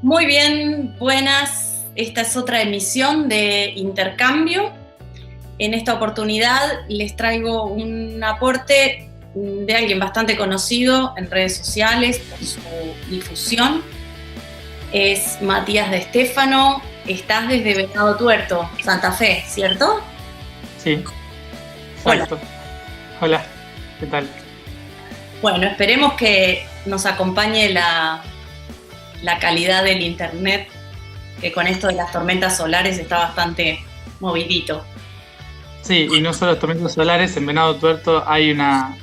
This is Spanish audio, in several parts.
Muy bien, buenas. Esta es otra emisión de Intercambio. En esta oportunidad les traigo un aporte de alguien bastante conocido en redes sociales por su difusión. Es Matías de Stefano. Estás desde Venado Tuerto, Santa Fe, ¿cierto? Sí, Hola. exacto. Hola, ¿qué tal? Bueno, esperemos que nos acompañe la calidad del internet, que con esto de las tormentas solares está bastante movidito. Sí, y no solo tormentas solares, en Venado Tuerto hay una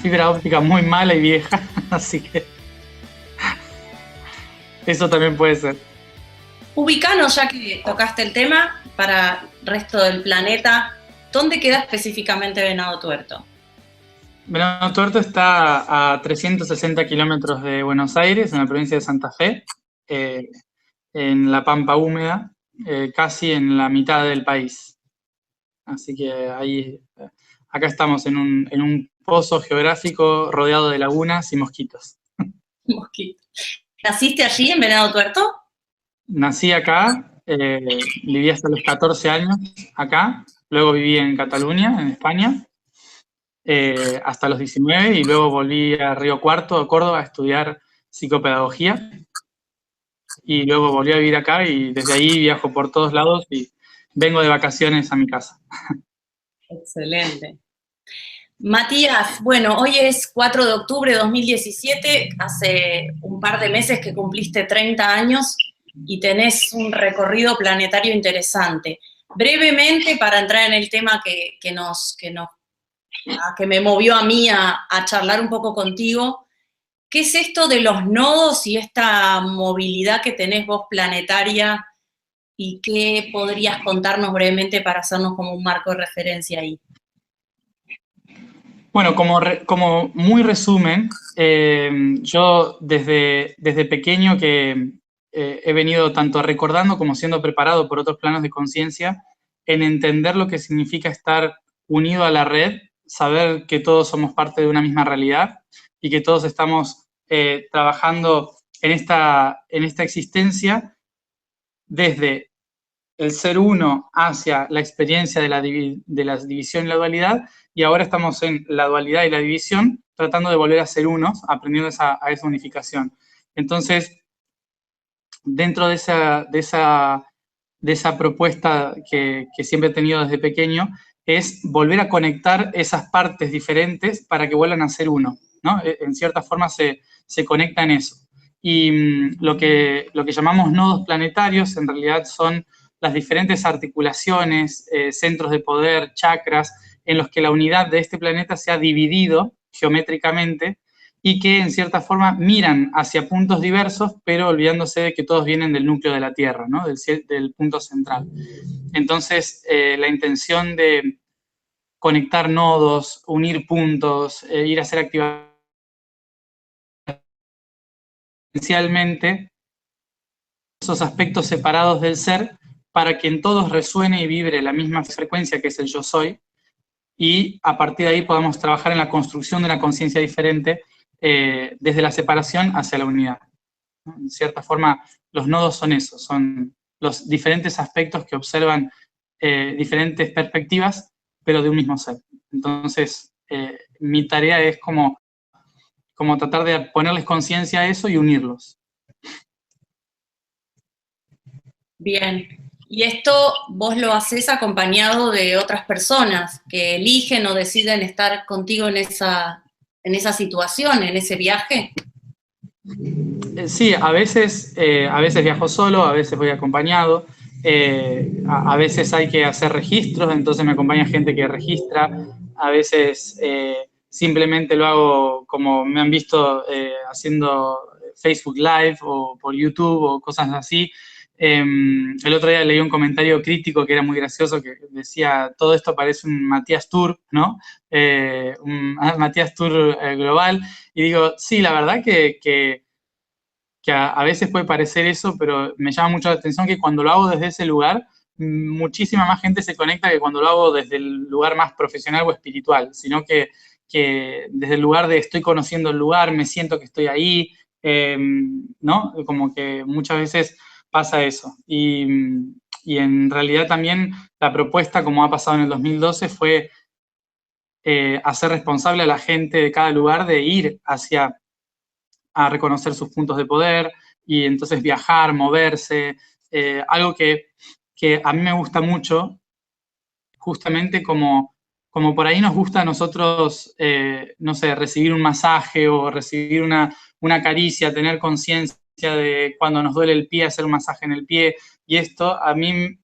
fibra óptica muy mala y vieja, así que eso también puede ser. Ubicanos, ya que tocaste el tema, para el resto del planeta, ¿dónde queda específicamente Venado Tuerto? Venado Tuerto está a 360 kilómetros de Buenos Aires, en la provincia de Santa Fe, eh, en la Pampa húmeda, casi en la mitad del país. Así que acá estamos en un pozo geográfico rodeado de lagunas y mosquitos. Mosquito. ¿Naciste allí en Venado Tuerto? Nací acá, viví hasta los 14 años acá, luego viví en Cataluña, en España, hasta los 19 y luego volví a Río Cuarto, a Córdoba, a estudiar psicopedagogía y luego volví a vivir acá y desde ahí viajo por todos lados y vengo de vacaciones a mi casa. Excelente. Matías, bueno, hoy es 4 de octubre de 2017, hace un par de meses que cumpliste 30 años y tenés un recorrido planetario interesante. Brevemente, para entrar en el tema que me movió a mí a charlar un poco contigo, ¿qué es esto de los nodos y esta movilidad que tenés vos planetaria y qué podrías contarnos brevemente para hacernos como un marco de referencia ahí? Bueno, como muy resumen, yo desde pequeño que he venido tanto recordando como siendo preparado por otros planos de conciencia en entender lo que significa estar unido a la red, saber que todos somos parte de una misma realidad y que todos estamos trabajando en esta existencia desde el ser uno hacia la experiencia de la división y la dualidad, y ahora estamos en la dualidad y la división, tratando de volver a ser unos, aprendiendo a esa unificación. Entonces, dentro de esa propuesta que siempre he tenido desde pequeño, es volver a conectar esas partes diferentes para que vuelvan a ser uno, ¿no? En cierta forma se conecta en eso. Y lo que llamamos nodos planetarios en realidad son las diferentes articulaciones, centros de poder, chakras, en los que la unidad de este planeta se ha dividido geométricamente y que en cierta forma miran hacia puntos diversos, pero olvidándose de que todos vienen del núcleo de la Tierra, ¿no? del punto central. Entonces, la intención de conectar nodos, unir puntos, ir a hacer actividades, esencialmente esos aspectos separados del ser para que en todos resuene y vibre la misma frecuencia que es el yo soy, y a partir de ahí podamos trabajar en la construcción de una conciencia diferente desde la separación hacia la unidad. En cierta forma, los nodos son eso, son los diferentes aspectos que observan diferentes perspectivas, pero de un mismo ser. Entonces, mi tarea es como tratar de ponerles conciencia a eso y unirlos. Bien. Y esto vos lo haces acompañado de otras personas que eligen o deciden estar contigo en esa situación, en ese viaje. Sí, a veces viajo solo, a veces voy acompañado, a veces hay que hacer registros, entonces me acompaña gente que registra, a veces simplemente lo hago como me han visto haciendo Facebook Live o por YouTube o cosas así. El otro día leí un comentario crítico que era muy gracioso, que decía, todo esto parece un Matías Tour, ¿no? Un Matías Tour global, y digo, sí, la verdad que a veces puede parecer eso, pero me llama mucho la atención que cuando lo hago desde ese lugar, muchísima más gente se conecta que cuando lo hago desde el lugar más profesional o espiritual, sino que desde el lugar de estoy conociendo el lugar, me siento que estoy ahí, ¿no? Como que muchas veces pasa eso. Y en realidad también la propuesta, como ha pasado en el 2012, fue hacer responsable a la gente de cada lugar de ir a reconocer sus puntos de poder y entonces viajar, moverse, algo que a mí me gusta mucho, justamente como por ahí nos gusta a nosotros, no sé, recibir un masaje o recibir una caricia, tener conciencia de cuando nos duele el pie, hacer un masaje en el pie, y esto a mí me da la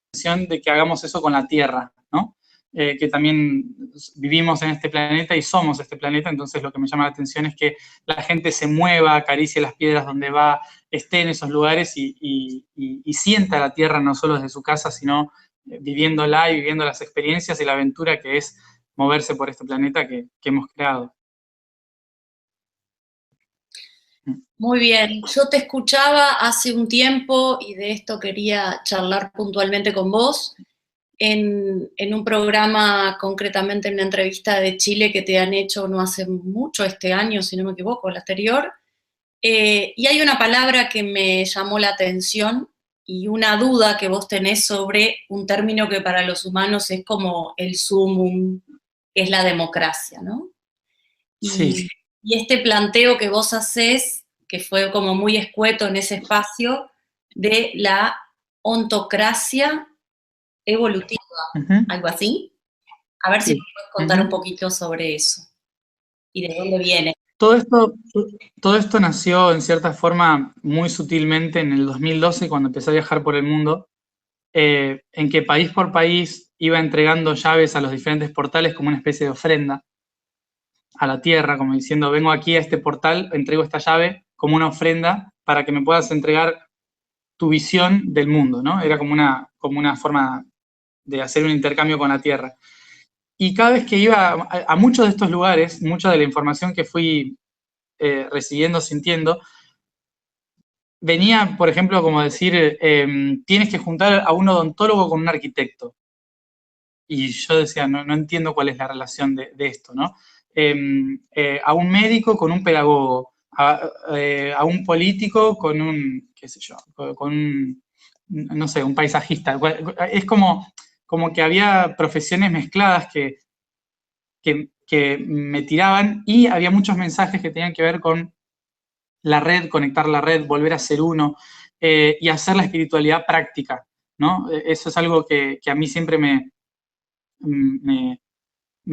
impresión de que hagamos eso con la tierra, ¿no? Que también vivimos en este planeta y somos este planeta, entonces lo que me llama la atención es que la gente se mueva, acaricie las piedras donde va, esté en esos lugares y sienta la tierra no solo desde su casa, sino viviéndola y viviendo las experiencias y la aventura que es moverse por este planeta que hemos creado. Muy bien, yo te escuchaba hace un tiempo y de esto quería charlar puntualmente con vos en un programa, concretamente en una entrevista de Chile que te han hecho no hace mucho, este año, si no me equivoco, el anterior, y hay una palabra que me llamó la atención y una duda que vos tenés sobre un término que para los humanos es como el sumum, que es la democracia, ¿no? Sí. Y este planteo que vos hacés, que fue como muy escueto en ese espacio, de la ontocracia evolutiva, algo así. A ver si me puedes contar un poquito sobre eso y de dónde viene. Todo esto nació en cierta forma muy sutilmente en el 2012 cuando empecé a viajar por el mundo, en que país por país iba entregando llaves a los diferentes portales como una especie de ofrenda a la tierra, como diciendo, vengo aquí a este portal, entrego esta llave como una ofrenda para que me puedas entregar tu visión del mundo, ¿no? Era como una forma de hacer un intercambio con la tierra. Y cada vez que iba a muchos de estos lugares, mucha de la información que fui recibiendo, sintiendo, venía, por ejemplo, como decir, tienes que juntar a un odontólogo con un arquitecto. Y yo decía, no entiendo cuál es la relación de esto, ¿no? A un médico con un pedagogo, a un político con un, qué sé yo, con un, no sé, un paisajista. Es como que había profesiones mezcladas que me tiraban y había muchos mensajes que tenían que ver con la red, conectar la red, volver a ser uno y hacer la espiritualidad práctica, ¿no? Eso es algo que a mí siempre me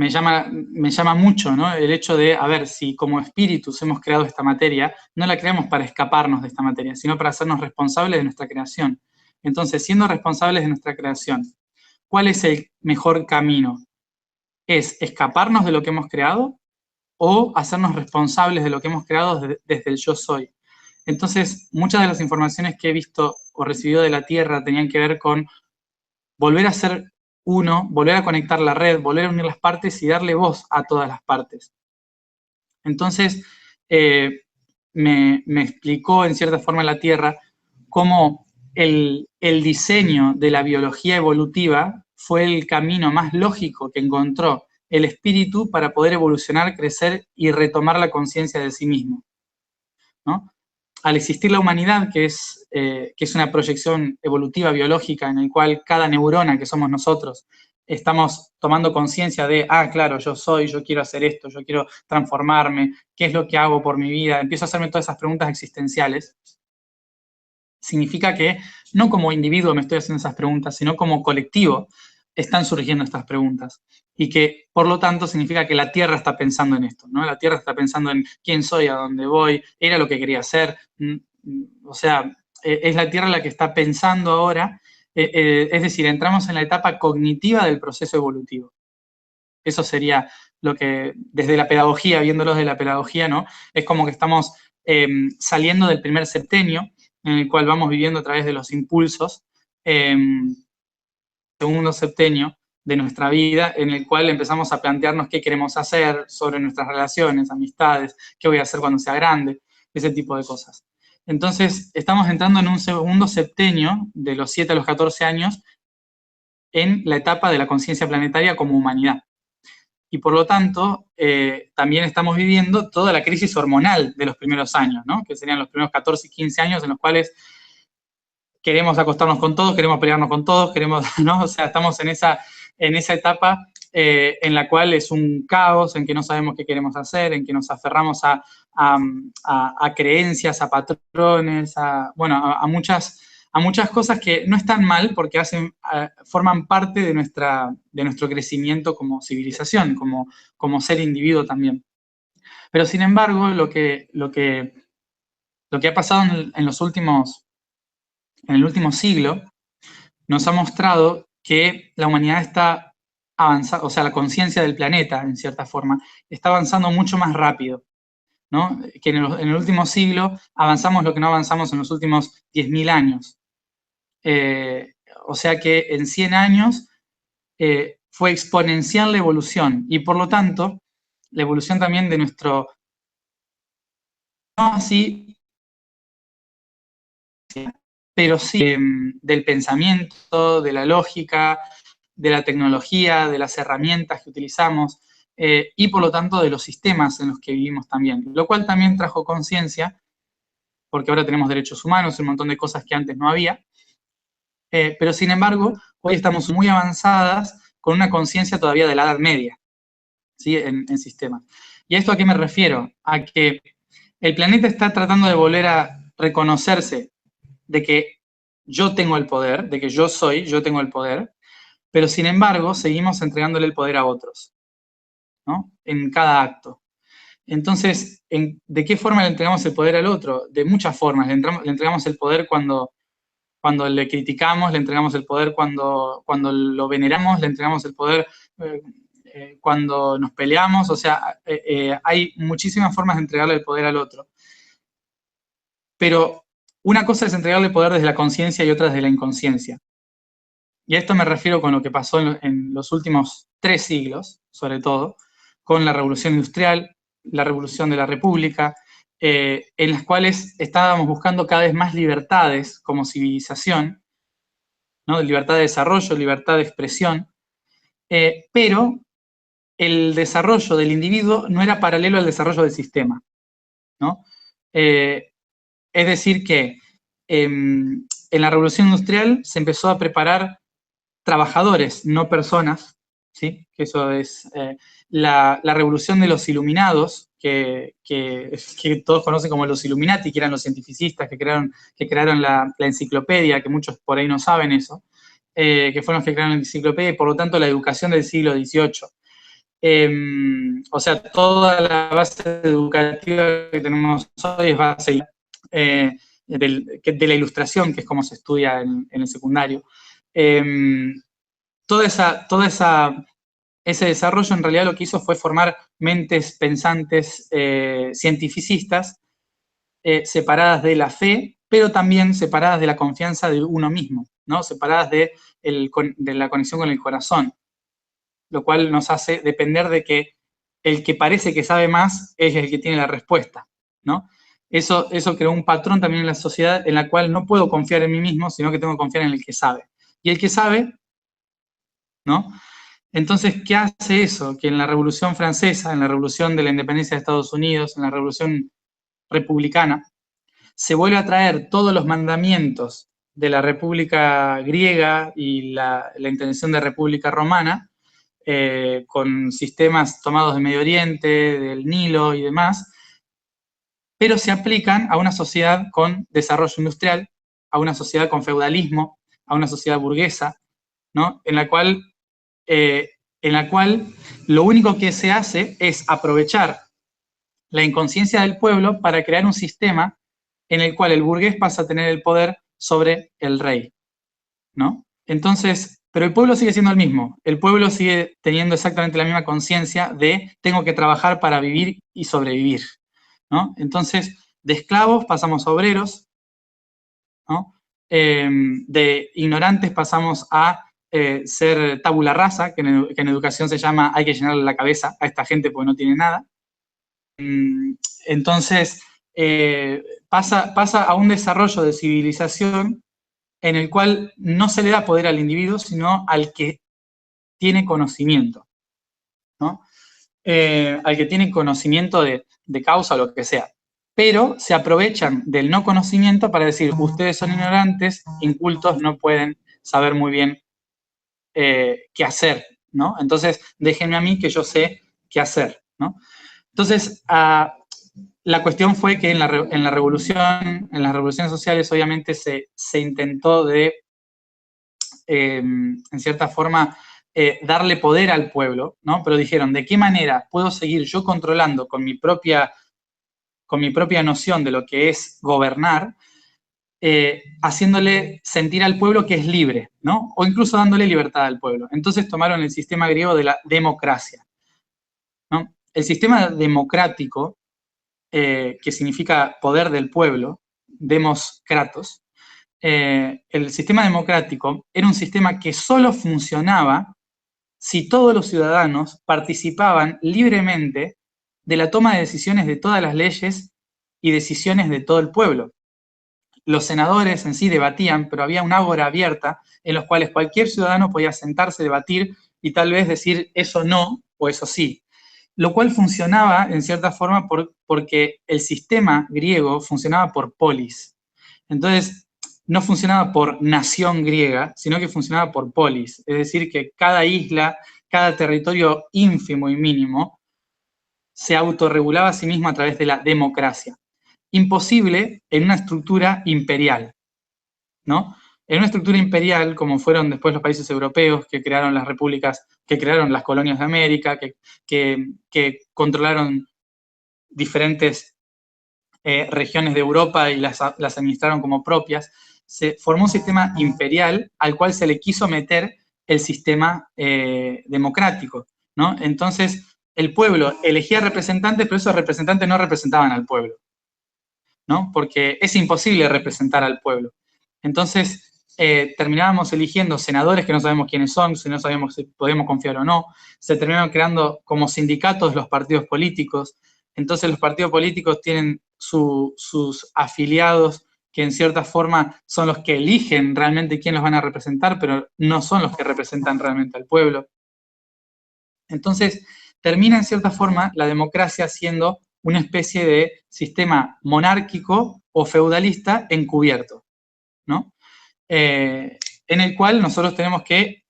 llama mucho, ¿no? El hecho de, a ver, si como espíritus hemos creado esta materia, no la creamos para escaparnos de esta materia, sino para hacernos responsables de nuestra creación. Entonces, siendo responsables de nuestra creación, ¿cuál es el mejor camino? ¿Es escaparnos de lo que hemos creado o hacernos responsables de lo que hemos creado desde el yo soy? Entonces, muchas de las informaciones que he visto o recibido de la Tierra tenían que ver con volver a ser uno, volver a conectar la red, volver a unir las partes y darle voz a todas las partes. Entonces, me explicó en cierta forma la Tierra cómo el diseño de la biología evolutiva fue el camino más lógico que encontró el espíritu para poder evolucionar, crecer y retomar la conciencia de sí mismo, ¿no? Al existir la humanidad, que es una proyección evolutiva biológica en el cual cada neurona que somos nosotros estamos tomando conciencia de, claro, yo quiero hacer esto, yo quiero transformarme, ¿qué es lo que hago por mi vida? Empiezo a hacerme todas esas preguntas existenciales. Significa que no como individuo me estoy haciendo esas preguntas, sino como colectivo están surgiendo estas preguntas. Y que, por lo tanto, significa que la Tierra está pensando en esto, ¿no? La Tierra está pensando en quién soy, a dónde voy, era lo que quería hacer. O sea, es la Tierra la que está pensando ahora. Es decir, entramos en la etapa cognitiva del proceso evolutivo. Eso sería lo que, desde la pedagogía, viéndolo desde la pedagogía, ¿no? Es como que estamos saliendo del primer septenio, en el cual vamos viviendo a través de los impulsos, segundo septenio de nuestra vida, en el cual empezamos a plantearnos qué queremos hacer sobre nuestras relaciones, amistades, qué voy a hacer cuando sea grande, ese tipo de cosas. Entonces, estamos entrando en un segundo septenio, de los 7 a los 14 años, en la etapa de la conciencia planetaria como humanidad. y por lo tanto también estamos viviendo toda la crisis hormonal de los primeros años, ¿no? Que serían los primeros 14 y 15 años en los cuales queremos acostarnos con todos, queremos pelearnos con todos, queremos, ¿no? O sea, estamos en esa etapa en la cual es un caos, en que no sabemos qué queremos hacer, en que nos aferramos a creencias, a patrones, a muchas cosas que no están mal porque forman parte de nuestro crecimiento como civilización, como ser individuo también. Pero sin embargo, lo que ha pasado en el último siglo nos ha mostrado que la humanidad está avanzando, o sea, la conciencia del planeta, en cierta forma, está avanzando mucho más rápido, ¿no? Que en el último siglo avanzamos lo que no avanzamos en los últimos 10.000 años. O sea que en 100 años fue exponencial la evolución y por lo tanto la evolución también de nuestro, no así, pero sí del pensamiento, de la lógica, de la tecnología, de las herramientas que utilizamos y por lo tanto de los sistemas en los que vivimos también, lo cual también trajo conciencia, porque ahora tenemos derechos humanos y un montón de cosas que antes no había, pero sin embargo, hoy estamos muy avanzadas con una conciencia todavía de la Edad Media, ¿sí? En sistemas. ¿Y a esto a qué me refiero? A que el planeta está tratando de volver a reconocerse de que yo tengo el poder, de que yo tengo el poder, pero sin embargo seguimos entregándole el poder a otros, ¿no? En cada acto. Entonces, ¿de qué forma le entregamos el poder al otro? De muchas formas. Le entregamos el poder cuando le criticamos, le entregamos el poder cuando lo veneramos, le entregamos el poder cuando nos peleamos. O sea, hay muchísimas formas de entregarle el poder al otro. Pero una cosa es entregarle poder desde la conciencia y otra desde la inconsciencia. Y a esto me refiero con lo que pasó en los últimos 3 siglos, sobre todo, con la Revolución Industrial, la Revolución de la República, en las cuales estábamos buscando cada vez más libertades como civilización, ¿no? Libertad de desarrollo, libertad de expresión, pero el desarrollo del individuo no era paralelo al desarrollo del sistema, ¿no? Es decir que en la Revolución Industrial se empezó a preparar trabajadores, no personas, ¿sí? Que eso es la revolución de los iluminados, que todos conocen como los Illuminati, que eran los cientificistas que crearon la enciclopedia, que muchos por ahí no saben eso, que fueron los que crearon la enciclopedia y por lo tanto la educación del siglo XVIII. O sea, toda la base educativa que tenemos hoy es base de la ilustración, que es como se estudia en el secundario. Ese desarrollo en realidad lo que hizo fue formar mentes pensantes cientificistas separadas de la fe, pero también separadas de la confianza de uno mismo, ¿no? Separadas de la conexión con el corazón, lo cual nos hace depender de que el que parece que sabe más es el que tiene la respuesta, ¿no? Eso creó un patrón también en la sociedad en la cual no puedo confiar en mí mismo, sino que tengo que confiar en el que sabe. Y el que sabe, ¿no? Entonces, ¿qué hace eso? Que en la Revolución Francesa, en la Revolución de la Independencia de Estados Unidos, en la Revolución Republicana, se vuelve a traer todos los mandamientos de la República Griega y la intención de República Romana, con sistemas tomados del Medio Oriente, del Nilo y demás, pero se aplican a una sociedad con desarrollo industrial, a una sociedad con feudalismo, a una sociedad burguesa, ¿no? En la cual lo único que se hace es aprovechar la inconsciencia del pueblo para crear un sistema en el cual el burgués pasa a tener el poder sobre el rey, ¿no? Entonces, pero el pueblo sigue siendo el mismo, el pueblo sigue teniendo exactamente la misma conciencia de tengo que trabajar para vivir y sobrevivir, ¿no? Entonces, de esclavos pasamos a obreros, ¿no? De ignorantes pasamos a ser tabula rasa, que en educación se llama hay que llenarle la cabeza a esta gente porque no tiene nada. Entonces, pasa a un desarrollo de civilización en el cual no se le da poder al individuo, sino al que tiene conocimiento, ¿no? al que tiene conocimiento de causa o lo que sea. Pero se aprovechan del no conocimiento para decir, ustedes son ignorantes, incultos, no pueden saber muy bien qué hacer, ¿no? Entonces, déjenme a mí que yo sé qué hacer, ¿no? Entonces, la cuestión fue que en las revoluciones sociales, obviamente, se intentó de, en cierta forma, darle poder al pueblo, ¿no? Pero dijeron, ¿de qué manera puedo seguir yo controlando con mi propia noción de lo que es gobernar, haciéndole sentir al pueblo que es libre, ¿no? O incluso dándole libertad al pueblo. Entonces tomaron el sistema griego de la democracia, ¿no? El sistema democrático, que significa poder del pueblo, demos kratos, el sistema democrático era un sistema que solo funcionaba si todos los ciudadanos participaban libremente de la toma de decisiones de todas las leyes y decisiones de todo el pueblo. Los senadores en sí debatían, pero había una ágora abierta en los cuales cualquier ciudadano podía sentarse, debatir y tal vez decir eso no o eso sí. Lo cual funcionaba en cierta forma porque el sistema griego funcionaba por polis. Entonces, no funcionaba por nación griega, sino que funcionaba por polis. Es decir, que cada isla, cada territorio ínfimo y mínimo, se autorregulaba a sí mismo a través de la democracia. Imposible en una estructura imperial, ¿no? En una estructura imperial, como fueron después los países europeos que crearon las repúblicas, que crearon las colonias de América, que controlaron diferentes regiones de Europa y las administraron como propias, se formó un sistema imperial al cual se le quiso meter el sistema democrático, ¿no? Entonces, el pueblo elegía representantes, pero esos representantes no representaban al pueblo, ¿no? Porque es imposible representar al pueblo. Entonces, terminábamos eligiendo senadores que no sabemos quiénes son, si no sabemos si podemos confiar o no. Se terminaron creando como sindicatos los partidos políticos. Entonces, los partidos políticos tienen sus afiliados que en cierta forma son los que eligen realmente quién los van a representar, pero no son los que representan realmente al pueblo. Entonces, termina en cierta forma la democracia siendo una especie de sistema monárquico o feudalista encubierto, ¿no? En el cual nosotros tenemos que,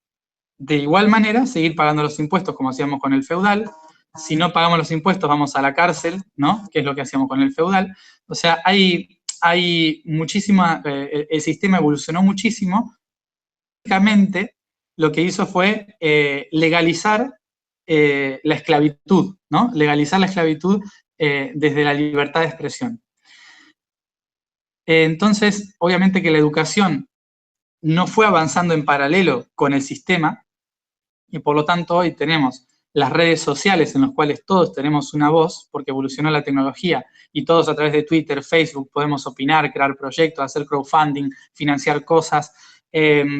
de igual manera, seguir pagando los impuestos como hacíamos con el feudal. Si no pagamos los impuestos, vamos a la cárcel, ¿no? Que es lo que hacíamos con el feudal. O sea, hay muchísima, el sistema evolucionó muchísimo. Básicamente, lo que hizo fue legalizar la esclavitud, ¿no? Legalizar la esclavitud desde la libertad de expresión. Entonces, obviamente que la educación no fue avanzando en paralelo con el sistema, y por lo tanto hoy tenemos las redes sociales en las cuales todos tenemos una voz, porque evolucionó la tecnología, y todos a través de Twitter, Facebook, podemos opinar, crear proyectos, hacer crowdfunding, financiar cosas,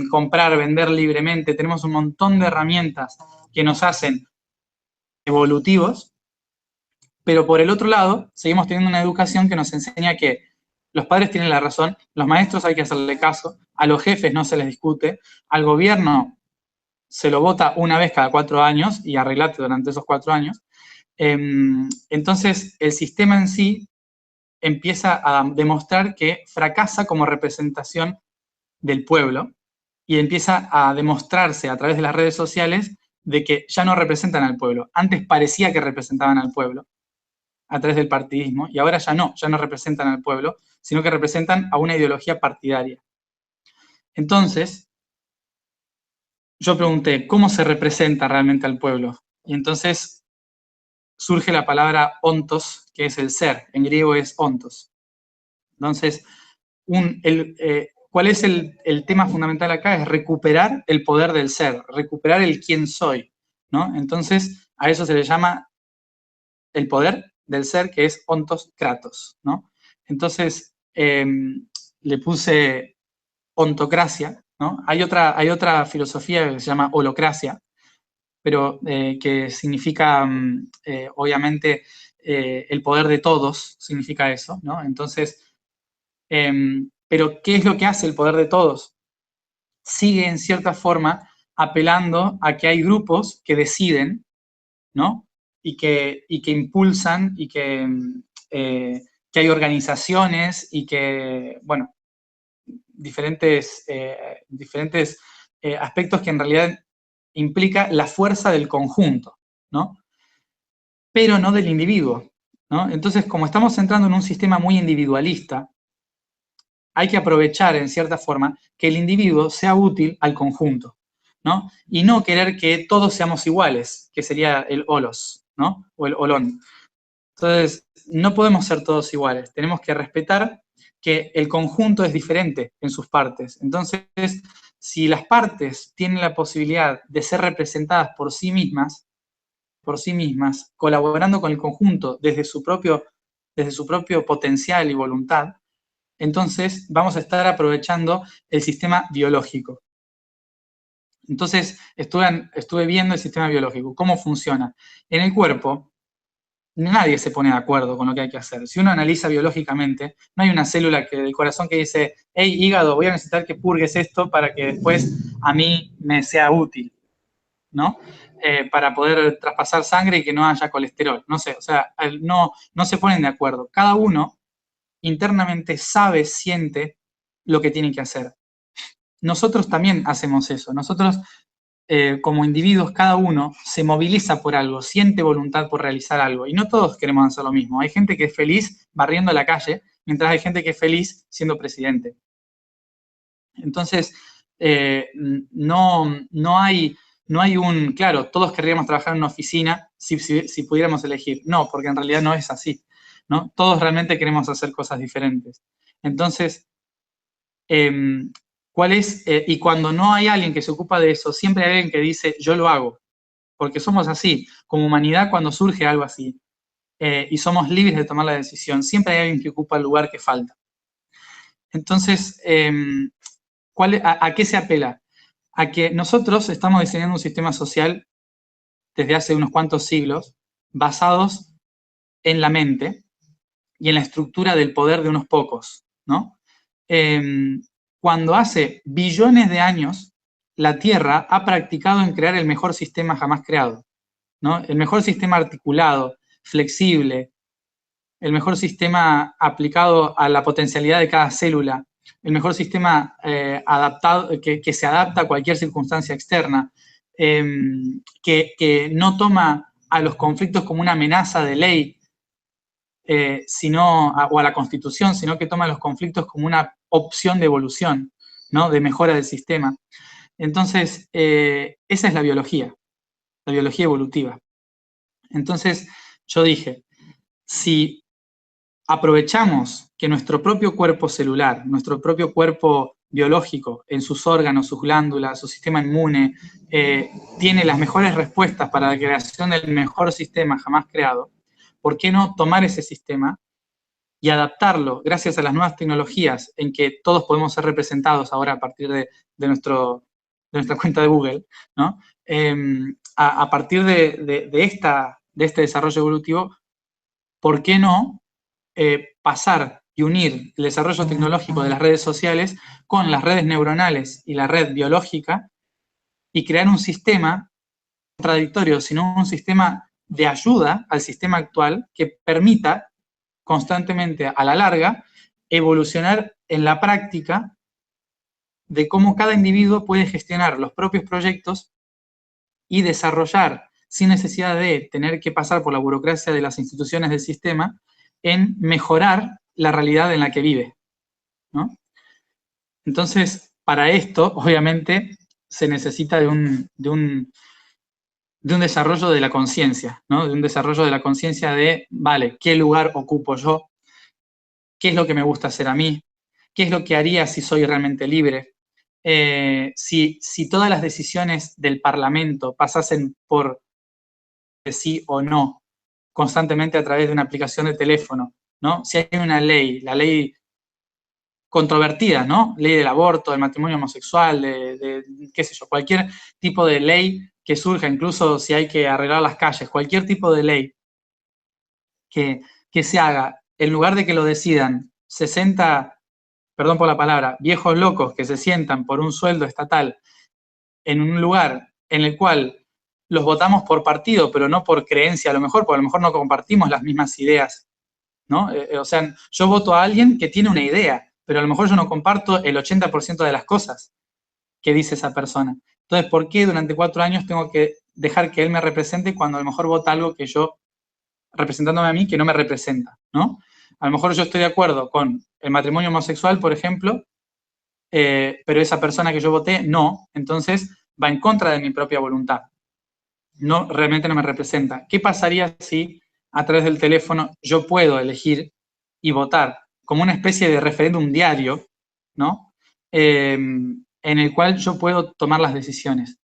comprar, vender libremente. Tenemos un montón de herramientas que nos hacen evolutivos, pero por el otro lado, seguimos teniendo una educación que nos enseña que los padres tienen la razón, los maestros hay que hacerle caso, a los jefes no se les discute, al gobierno se lo vota una vez cada 4 años y arreglate durante esos 4 años. Entonces, el sistema en sí empieza a demostrar que fracasa como representación del pueblo y empieza a demostrarse a través de las redes sociales de que ya no representan al pueblo. Antes parecía que representaban al pueblo a través del partidismo, y ahora ya no representan al pueblo, sino que representan a una ideología partidaria. Entonces, yo pregunté, ¿cómo se representa realmente al pueblo? Y entonces surge la palabra ontos, que es el ser, en griego es ontos. Entonces, ¿cuál es el tema fundamental acá? Es recuperar el poder del ser, recuperar el quién soy, ¿no? Entonces, a eso se le llama el poder del ser, que es ontos kratos, ¿no? Entonces, le puse ontocracia, ¿no? Hay otra filosofía que se llama holocracia, pero que significa, obviamente, el poder de todos, significa eso, ¿no? Entonces, pero ¿qué es lo que hace el poder de todos? Sigue, en cierta forma, apelando a que hay grupos que deciden, ¿no? que impulsan y que hay organizaciones y que, bueno, diferentes aspectos que en realidad implica la fuerza del conjunto, ¿no? Pero no del individuo, ¿no? Entonces, como estamos entrando en un sistema muy individualista, hay que aprovechar, en cierta forma, que el individuo sea útil al conjunto, ¿no? Y no querer que todos seamos iguales, que sería el holos, ¿no? O el holón. Entonces, no podemos ser todos iguales. Tenemos que respetar que el conjunto es diferente en sus partes. Entonces, si las partes tienen la posibilidad de ser representadas por sí mismas, colaborando con el conjunto desde su propio potencial y voluntad, entonces vamos a estar aprovechando el sistema biológico. Entonces, estuve viendo el sistema biológico, cómo funciona. En el cuerpo, nadie se pone de acuerdo con lo que hay que hacer. Si uno analiza biológicamente, no hay una célula del corazón que dice, hey, hígado, voy a necesitar que purgues esto para que después a mí me sea útil, ¿no? Para poder traspasar sangre y que no haya colesterol. No sé, o sea, no se ponen de acuerdo. Cada uno internamente sabe, siente lo que tiene que hacer. Nosotros también hacemos eso. Nosotros, como individuos, cada uno se moviliza por algo, siente voluntad por realizar algo. Y no todos queremos hacer lo mismo. Hay gente que es feliz barriendo la calle, mientras hay gente que es feliz siendo presidente. Entonces, no hay claro, todos querríamos trabajar en una oficina si pudiéramos elegir. No, porque en realidad no es así, ¿no? Todos realmente queremos hacer cosas diferentes. Entonces, ¿cuál es? Y cuando no hay alguien que se ocupa de eso, siempre hay alguien que dice, yo lo hago, porque somos así. Como humanidad, cuando surge algo así, y somos libres de tomar la decisión, siempre hay alguien que ocupa el lugar que falta. Entonces, ¿a qué se apela? A que nosotros estamos diseñando un sistema social desde hace unos cuantos siglos basados en la mente y en la estructura del poder de unos pocos, ¿no? Cuando hace billones de años la Tierra ha practicado en crear el mejor sistema jamás creado, ¿no? El mejor sistema articulado, flexible, el mejor sistema aplicado a la potencialidad de cada célula, el mejor sistema adaptado, que se adapta a cualquier circunstancia externa, que no toma a los conflictos como una amenaza de ley, o a la Constitución, sino que toma los conflictos como una opción de evolución, ¿no? De mejora del sistema. Entonces, esa es la biología evolutiva. Entonces, yo dije, si aprovechamos que nuestro propio cuerpo celular, nuestro propio cuerpo biológico, en sus órganos, sus glándulas, su sistema inmune, tiene las mejores respuestas para la creación del mejor sistema jamás creado, ¿por qué no tomar ese sistema y adaptarlo, gracias a las nuevas tecnologías en que todos podemos ser representados ahora a partir de nuestra cuenta de Google, ¿no? A partir de este desarrollo evolutivo, ¿por qué no pasar y unir el desarrollo tecnológico de las redes sociales con las redes neuronales y la red biológica y crear un sistema contradictorio, sino un sistema de ayuda al sistema actual que permita constantemente, a la larga, evolucionar en la práctica de cómo cada individuo puede gestionar los propios proyectos y desarrollar, sin necesidad de tener que pasar por la burocracia de las instituciones del sistema, en mejorar la realidad en la que vive, ¿no? Entonces, para esto, obviamente, se necesita de un desarrollo de la conciencia, ¿no? De un desarrollo de la conciencia de, vale, ¿qué lugar ocupo yo? ¿Qué es lo que me gusta hacer a mí? ¿Qué es lo que haría si soy realmente libre? Si todas las decisiones del Parlamento pasasen por sí o no, constantemente a través de una aplicación de teléfono, ¿no? Si hay una ley, la ley controvertida, ¿no? Ley del aborto, del matrimonio homosexual, de qué sé yo, cualquier tipo de ley que surja, incluso si hay que arreglar las calles, cualquier tipo de ley que se haga, en lugar de que lo decidan 60, perdón por la palabra, viejos locos que se sientan por un sueldo estatal en un lugar en el cual los votamos por partido, pero no por creencia a lo mejor, porque a lo mejor no compartimos las mismas ideas, ¿no? O sea, yo voto a alguien que tiene una idea, pero a lo mejor yo no comparto el 80% de las cosas que dice esa persona. Entonces, ¿por qué durante 4 años tengo que dejar que él me represente cuando a lo mejor vota algo que yo, representándome a mí, que no me representa, ¿no? A lo mejor yo estoy de acuerdo con el matrimonio homosexual, por ejemplo, pero esa persona que yo voté no, entonces va en contra de mi propia voluntad. No, realmente no me representa. ¿Qué pasaría si a través del teléfono yo puedo elegir y votar como una especie de referéndum diario, ¿no? En el cual yo puedo tomar las decisiones.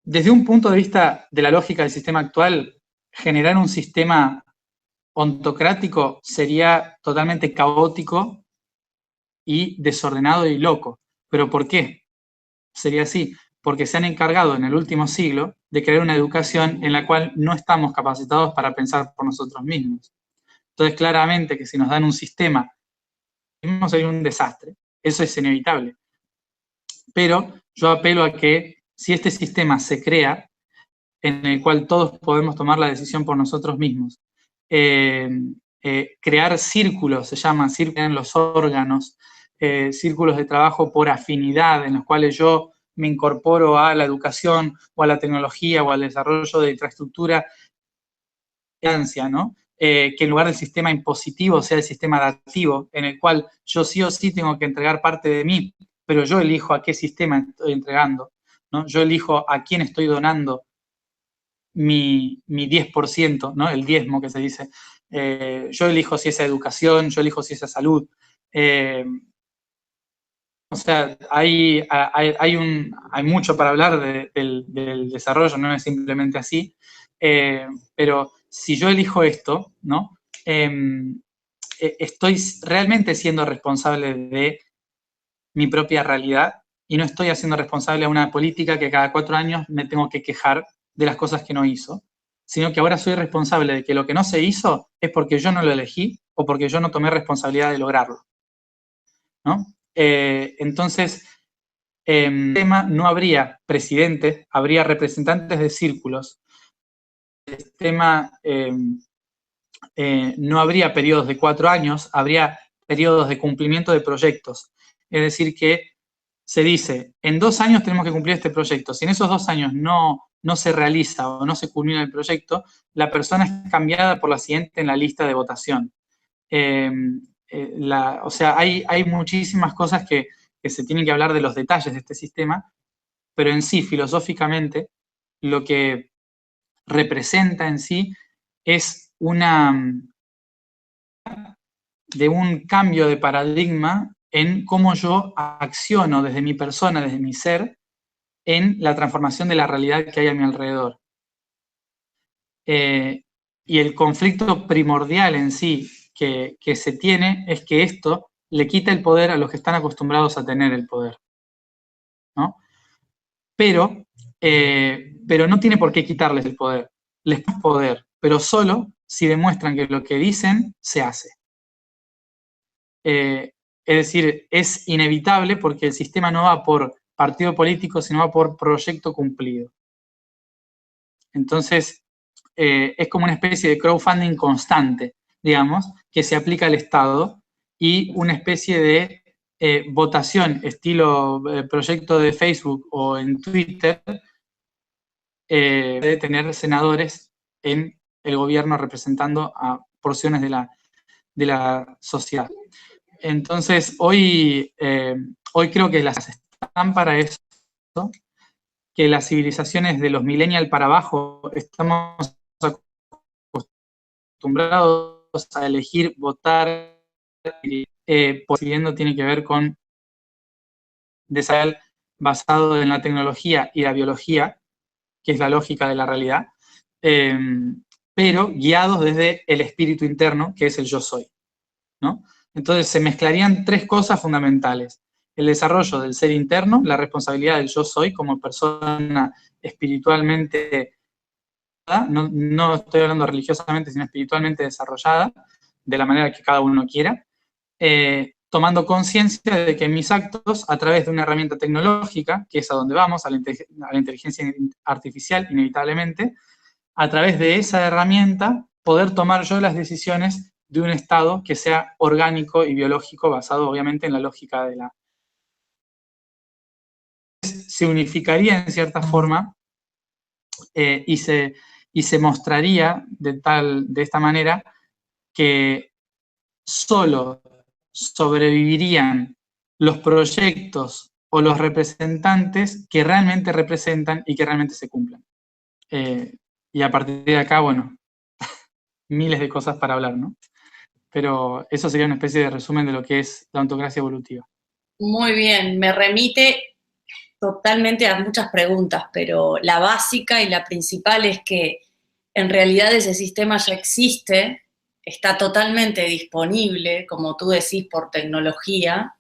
Desde un punto de vista de la lógica del sistema actual, generar un sistema ontocrático sería totalmente caótico y desordenado y loco. ¿Pero por qué sería así? Porque se han encargado en el último siglo de crear una educación en la cual no estamos capacitados para pensar por nosotros mismos. Entonces, claramente que si nos dan un sistema, sería un desastre. Eso es inevitable. Pero yo apelo a que si este sistema se crea, en el cual todos podemos tomar la decisión por nosotros mismos, crear círculos, se llaman círculos en los órganos, círculos de trabajo por afinidad, en los cuales yo me incorporo a la educación o a la tecnología o al desarrollo de infraestructura, ¿no? Que en lugar del sistema impositivo sea el sistema adaptivo, en el cual yo sí o sí tengo que entregar parte de mí, pero yo elijo a qué sistema estoy entregando, ¿no? Yo elijo a quién estoy donando mi 10%, ¿no? El diezmo que se dice. Yo elijo si es educación, yo elijo si es salud. O sea, hay mucho para hablar del desarrollo, no es simplemente así, pero si yo elijo esto, ¿no? Estoy realmente siendo responsable de mi propia realidad y no estoy haciendo responsable a una política que cada 4 años me tengo que quejar de las cosas que no hizo, sino que ahora soy responsable de que lo que no se hizo es porque yo no lo elegí o porque yo no tomé responsabilidad de lograrlo, ¿no? Entonces, en el tema no habría presidente, habría representantes de círculos. El sistema no habría periodos de 4 años, habría periodos de cumplimiento de proyectos. Es decir, que se dice, en 2 años tenemos que cumplir este proyecto. Si en esos 2 años no se realiza o no se culmina el proyecto, la persona es cambiada por la siguiente en la lista de votación. O sea, hay muchísimas cosas que se tienen que hablar de los detalles de este sistema, pero en sí, filosóficamente, lo que representa en sí es un cambio de paradigma en cómo yo acciono desde mi persona, desde mi ser, en la transformación de la realidad que hay a mi alrededor. Y el conflicto primordial en sí que se tiene es que esto le quita el poder a los que están acostumbrados a tener el poder, ¿no? Pero no tiene por qué quitarles el poder. Les da poder, pero solo si demuestran que lo que dicen se hace. Es decir, es inevitable porque el sistema no va por partido político, sino va por proyecto cumplido. Entonces, es como una especie de crowdfunding constante, digamos, que se aplica al Estado y una especie de votación estilo proyecto de Facebook o en Twitter de tener senadores en el gobierno representando a porciones de la sociedad. Entonces, hoy creo que las están para eso, que las civilizaciones de los millennials para abajo estamos acostumbrados a elegir, votar, posiblemente tiene que ver con desarrollo basado en la tecnología y la biología, que es la lógica de la realidad, pero guiados desde el espíritu interno, que es el yo soy, ¿no? Entonces se mezclarían 3 cosas fundamentales: el desarrollo del ser interno, la responsabilidad del yo soy como persona espiritualmente, no estoy hablando religiosamente, sino espiritualmente desarrollada, de la manera que cada uno quiera, tomando conciencia de que mis actos, a través de una herramienta tecnológica, que es a donde vamos, a la inteligencia artificial, inevitablemente, a través de esa herramienta, poder tomar yo las decisiones de un estado que sea orgánico y biológico, basado obviamente en la lógica de la... Se unificaría en cierta forma y se mostraría de esta manera que solo sobrevivirían los proyectos o los representantes que realmente representan y que realmente se cumplan. Y a partir de acá, bueno, miles de cosas para hablar, ¿no? Pero eso sería una especie de resumen de lo que es la ontocracia evolutiva. Muy bien, me remite totalmente a muchas preguntas, pero la básica y la principal es que en realidad ese sistema ya existe, está totalmente disponible, como tú decís, por tecnología,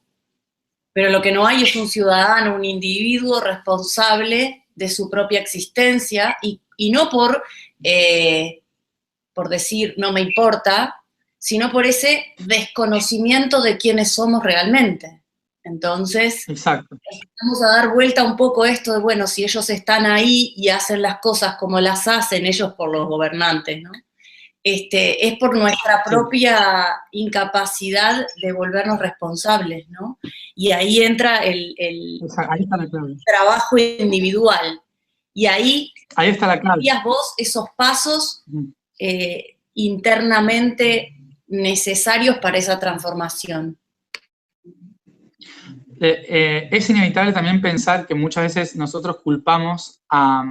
pero lo que no hay es un ciudadano, un individuo responsable de su propia existencia y no por decir no me importa, sino por ese desconocimiento de quiénes somos realmente. Entonces, exacto, vamos a dar vuelta un poco esto de, bueno, si ellos están ahí y hacen las cosas como las hacen ellos por los gobernantes, ¿no? Es por nuestra propia incapacidad de volvernos responsables, ¿no? Y ahí entra ahí está la clave. Trabajo individual. Y ahí está la clave. ¿Harías vos esos pasos internamente necesarios para esa transformación? Es inevitable también pensar que muchas veces nosotros culpamos a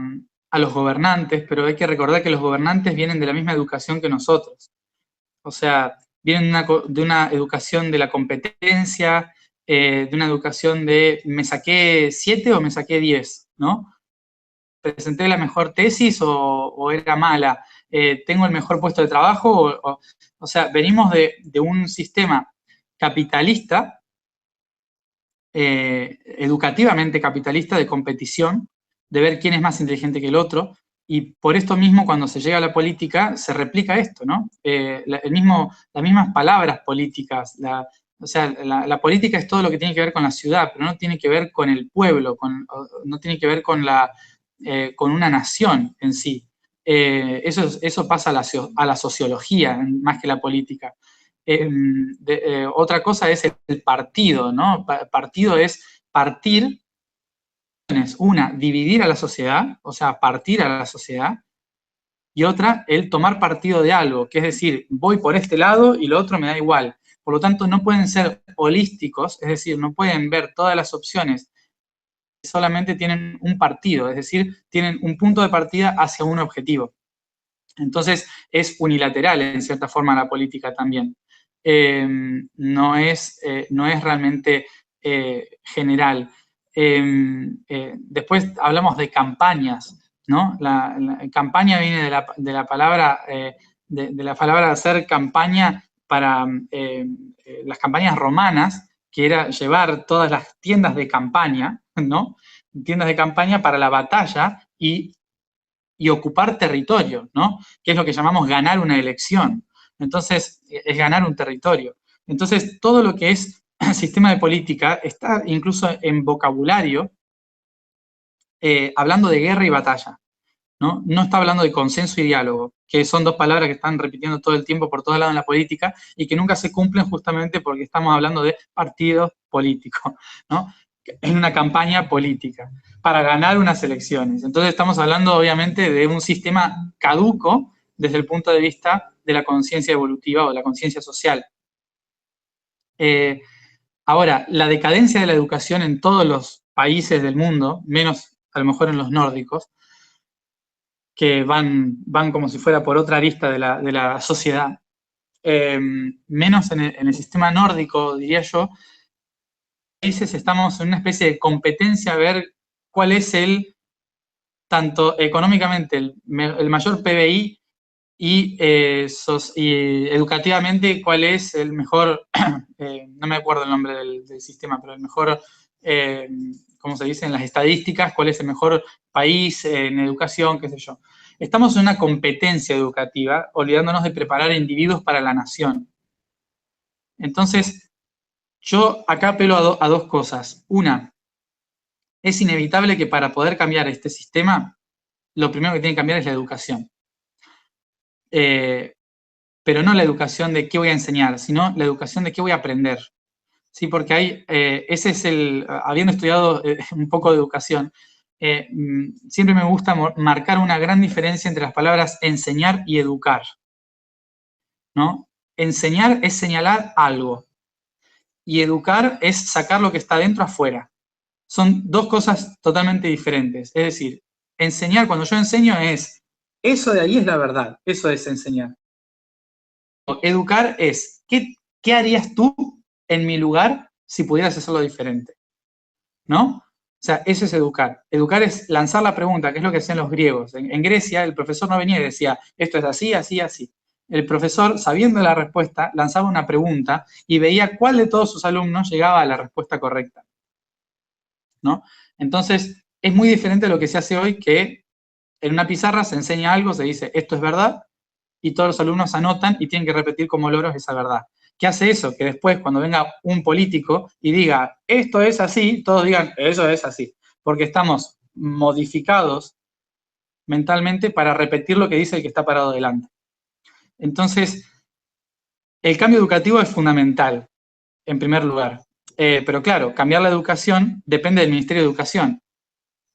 los gobernantes, pero hay que recordar que los gobernantes vienen de la misma educación que nosotros. O sea, vienen de una educación de la competencia, de una educación de me saqué 7 o me saqué 10, ¿no? ¿Presenté la mejor tesis o era mala? ¿Tengo el mejor puesto de trabajo? O sea, venimos de un sistema capitalista, educativamente capitalista, de competición, de ver quién es más inteligente que el otro, y por esto mismo cuando se llega a la política se replica esto, ¿no? Las mismas palabras políticas, o sea, la política es todo lo que tiene que ver con la ciudad, pero no tiene que ver con el pueblo, no tiene que ver con una nación en sí. Eso pasa a la sociología más que la política. Otra cosa es el partido, ¿no? Partido es partir, una, dividir a la sociedad, o sea, partir a la sociedad, y otra, el tomar partido de algo, que es decir, voy por este lado y lo otro me da igual. Por lo tanto, no pueden ser holísticos, es decir, no pueden ver todas las opciones, solamente tienen un partido, es decir, tienen un punto de partida hacia un objetivo. Entonces, es unilateral en cierta forma la política también. No es realmente general. Después hablamos de campañas, ¿no? La campaña viene de la palabra hacer campaña para las campañas romanas, que era llevar todas las tiendas de campaña, ¿no? Tiendas de campaña para la batalla y ocupar territorio, ¿no? Que es lo que llamamos ganar una elección. Entonces, es ganar un territorio. Entonces, todo lo que es sistema de política está incluso en vocabulario hablando de guerra y batalla, ¿no? No está hablando de consenso y diálogo, que son dos palabras que están repitiendo todo el tiempo por todos lados en la política y que nunca se cumplen justamente porque estamos hablando de partidos políticos, ¿no? En una campaña política para ganar unas elecciones. Entonces estamos hablando obviamente de un sistema caduco desde el punto de vista de la conciencia evolutiva o de la conciencia social. Ahora, la decadencia de la educación en todos los países del mundo, menos a lo mejor en los nórdicos, que van como si fuera por otra arista de la sociedad, menos en el sistema nórdico, diría yo, países estamos en una especie de competencia a ver cuál es tanto económicamente, el mayor PBI y educativamente cuál es el mejor, no me acuerdo el nombre del sistema, pero el mejor, como se dice en las estadísticas, cuál es el mejor país en educación, qué sé yo. Estamos en una competencia educativa, olvidándonos de preparar individuos para la nación. Entonces, Yo acá apelo a dos cosas. Una, es inevitable que para poder cambiar este sistema, lo primero que tiene que cambiar es la educación. Pero no la educación de qué voy a enseñar, sino la educación de qué voy a aprender. Sí, porque ese es habiendo estudiado un poco de educación, siempre me gusta marcar una gran diferencia entre las palabras enseñar y educar, ¿no? Enseñar es señalar algo y educar es sacar lo que está dentro afuera. Son dos cosas totalmente diferentes. Es decir, enseñar, cuando yo enseño es, eso de ahí es la verdad, eso es enseñar. Educar es, ¿qué harías tú en mi lugar si pudieras hacerlo diferente? ¿No? O sea, eso es educar. Educar es lanzar la pregunta, que es lo que hacían los griegos. En Grecia, el profesor no venía y decía, esto es así, así, así. El profesor, sabiendo la respuesta, lanzaba una pregunta y veía cuál de todos sus alumnos llegaba a la respuesta correcta, ¿no? Entonces, es muy diferente a lo que se hace hoy, que en una pizarra se enseña algo, se dice, esto es verdad, y todos los alumnos anotan y tienen que repetir como loros esa verdad. ¿Qué hace eso? Que después, cuando venga un político y diga, esto es así, todos digan, eso es así. Porque estamos modificados mentalmente para repetir lo que dice el que está parado delante. Entonces, el cambio educativo es fundamental, en primer lugar. Pero claro, cambiar la educación depende del Ministerio de Educación.